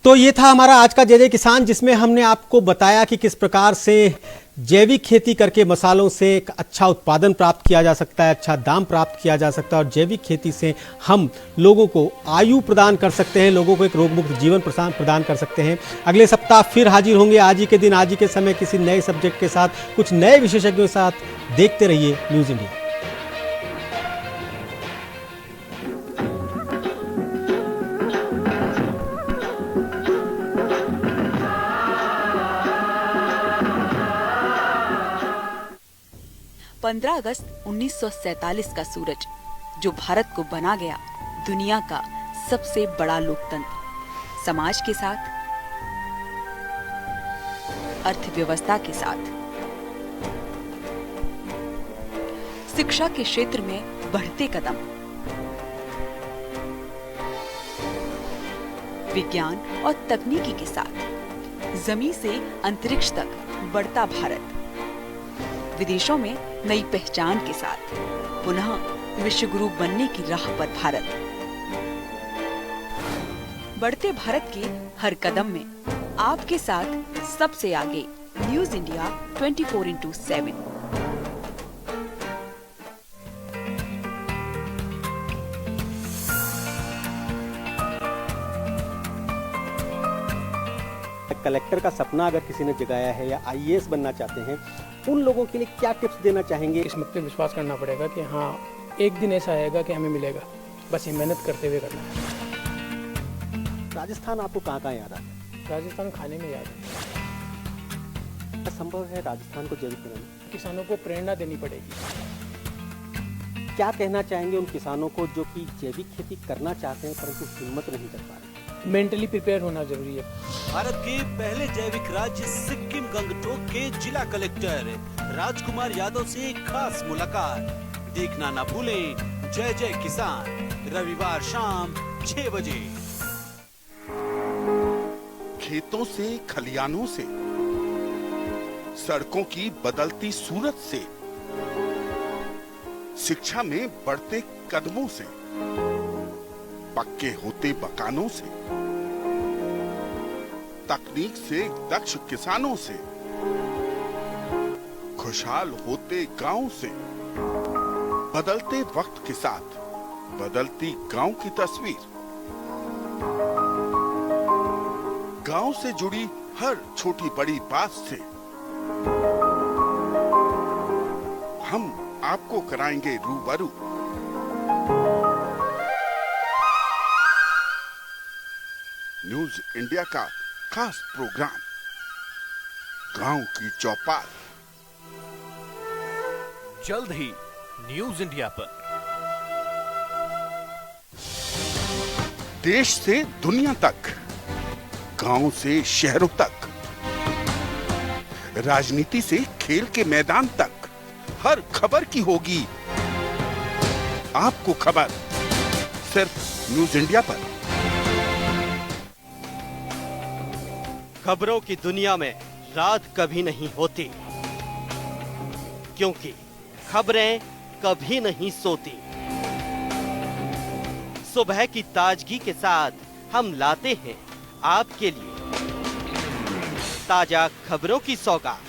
तो ये था हमारा आज का जय जय किसान, जिसमें हमने आपको बताया कि किस प्रकार से जैविक खेती करके मसालों से एक अच्छा उत्पादन प्राप्त किया जा सकता है, अच्छा दाम प्राप्त किया जा सकता है, और जैविक खेती से हम लोगों को आयु प्रदान कर सकते हैं, लोगों को एक रोग मुक्त जीवन प्रदान कर सकते हैं। अगले सप्ताह फिर हाजिर होंगे आज ही के दिन, आज ही के समय, किसी नए सब्जेक्ट के साथ, कुछ नए विशेषज्ञों के साथ। देखते रहिए न्यूज इंडिया। अगस्त 1947 का सूरज जो भारत को बना गया दुनिया का सबसे बड़ा लोकतंत्र, समाज के साथ, अर्थव्यवस्था के साथ, शिक्षा के क्षेत्र में बढ़ते कदम, विज्ञान और तकनीकी के साथ, जमीन से अंतरिक्ष तक बढ़ता भारत, विदेशों में नई पहचान के साथ पुनः विश्व गुरु बनने की राह पर भारत। बढ़ते भारत के हर कदम में आपके साथ सबसे आगे न्यूज इंडिया 24/7। कलेक्टर का सपना अगर किसी ने जगाया है या आईएएस बनना चाहते हैं, उन लोगों के लिए क्या टिप्स देना चाहेंगे? इस मत पे विश्वास करना पड़ेगा कि हाँ एक दिन ऐसा आएगा कि हमें मिलेगा, बस ये मेहनत करते हुए करना है। राजस्थान आपको कहाँ याद आता है? राजस्थान खाने में याद है। क्या संभव है राजस्थान को जैविक बनाना? किसानों को प्रेरणा देनी पड़ेगी। क्या कहना चाहेंगे उन किसानों को जो कि जैविक खेती करना चाहते हैं परंतु हिम्मत नहीं कर पा रहे? मेंटली प्रिपेयर होना जरूरी है। भारत के पहले जैविक राज्य सिक्किम गंगटोक के जिला कलेक्टर राजकुमार यादव से खास मुलाकात। देखना ना भूलें जय जय किसान, रविवार शाम 6 बजे। खेतों से, खलियानों से, सड़कों की बदलती सूरत से, शिक्षा में बढ़ते कदमों से, पक्के होते मकानों से, तकनीक से दक्ष किसानों से, खुशहाल होते गांव से, बदलते वक्त के साथ बदलती गांव की तस्वीर, गांव से जुड़ी हर छोटी बड़ी बात से हम आपको कराएंगे रूबरू। न्यूज इंडिया का खास प्रोग्राम गांव की चौपाल, जल्द ही न्यूज इंडिया पर। देश से दुनिया तक, गांव से शहरों तक, राजनीति से खेल के मैदान तक, हर खबर की होगी आपको खबर, सिर्फ न्यूज इंडिया पर। खबरों की दुनिया में रात कभी नहीं होती, क्योंकि खबरें कभी नहीं सोती। सुबह की ताजगी के साथ हम लाते हैं आपके लिए ताजा खबरों की सौगात,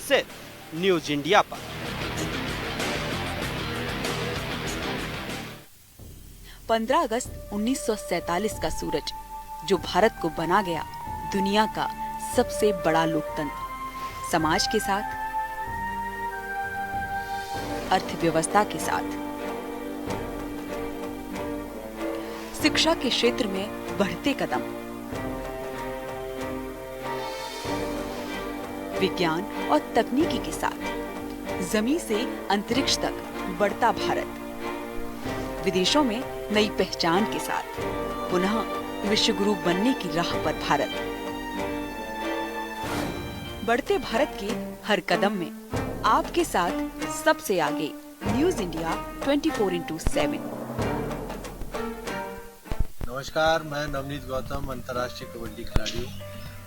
सिर्फ न्यूज इंडिया पर। अगस्त 1947 का सूरज जो भारत को बना गया दुनिया का सबसे बड़ा लोकतंत्र, समाज के साथ, अर्थव्यवस्था के साथ, शिक्षा के क्षेत्र में बढ़ते कदम। विज्ञान और तकनीकी के साथ जमीन से अंतरिक्ष तक बढ़ता भारत, विदेशों में नई पहचान के साथ पुनः विश्व गुरु बनने की राह पर भारत। बढ़ते भारत के हर कदम में आपके साथ सबसे आगे न्यूज इंडिया 24/7। नमस्कार, मैं नवनीत गौतम, अंतर्राष्ट्रीय कबड्डी खिलाड़ी हूँ।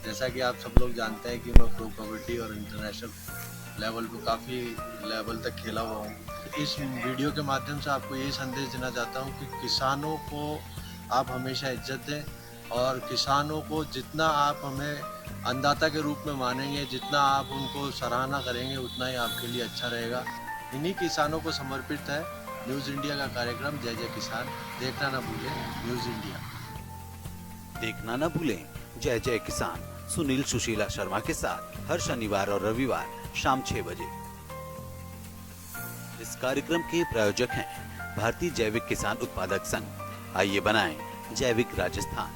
जैसा कि आप सब लोग जानते हैं कि मैं प्रो कबड्डी और इंटरनेशनल लेवल पे काफ़ी लेवल तक खेला हुआ हूँ। इस वीडियो के माध्यम से आपको ये संदेश देना चाहता हूँ कि किसानों को आप हमेशा इज्जत दें और किसानों को जितना आप हमें अन्नदाता के रूप में मानेंगे, जितना आप उनको सराहना करेंगे, उतना ही आपके लिए अच्छा रहेगा। इन्हीं किसानों को समर्पित है न्यूज़ इंडिया का कार्यक्रम जय जय किसान। देखना ना भूलें न्यूज़ इंडिया। देखना ना भूलें जय जय किसान सुनील सुशीला शर्मा के साथ हर शनिवार और रविवार शाम 6 बजे। इस कार्यक्रम के प्रायोजक हैं भारतीय जैविक किसान उत्पादक संघ। आइए बनाएं जैविक राजस्थान।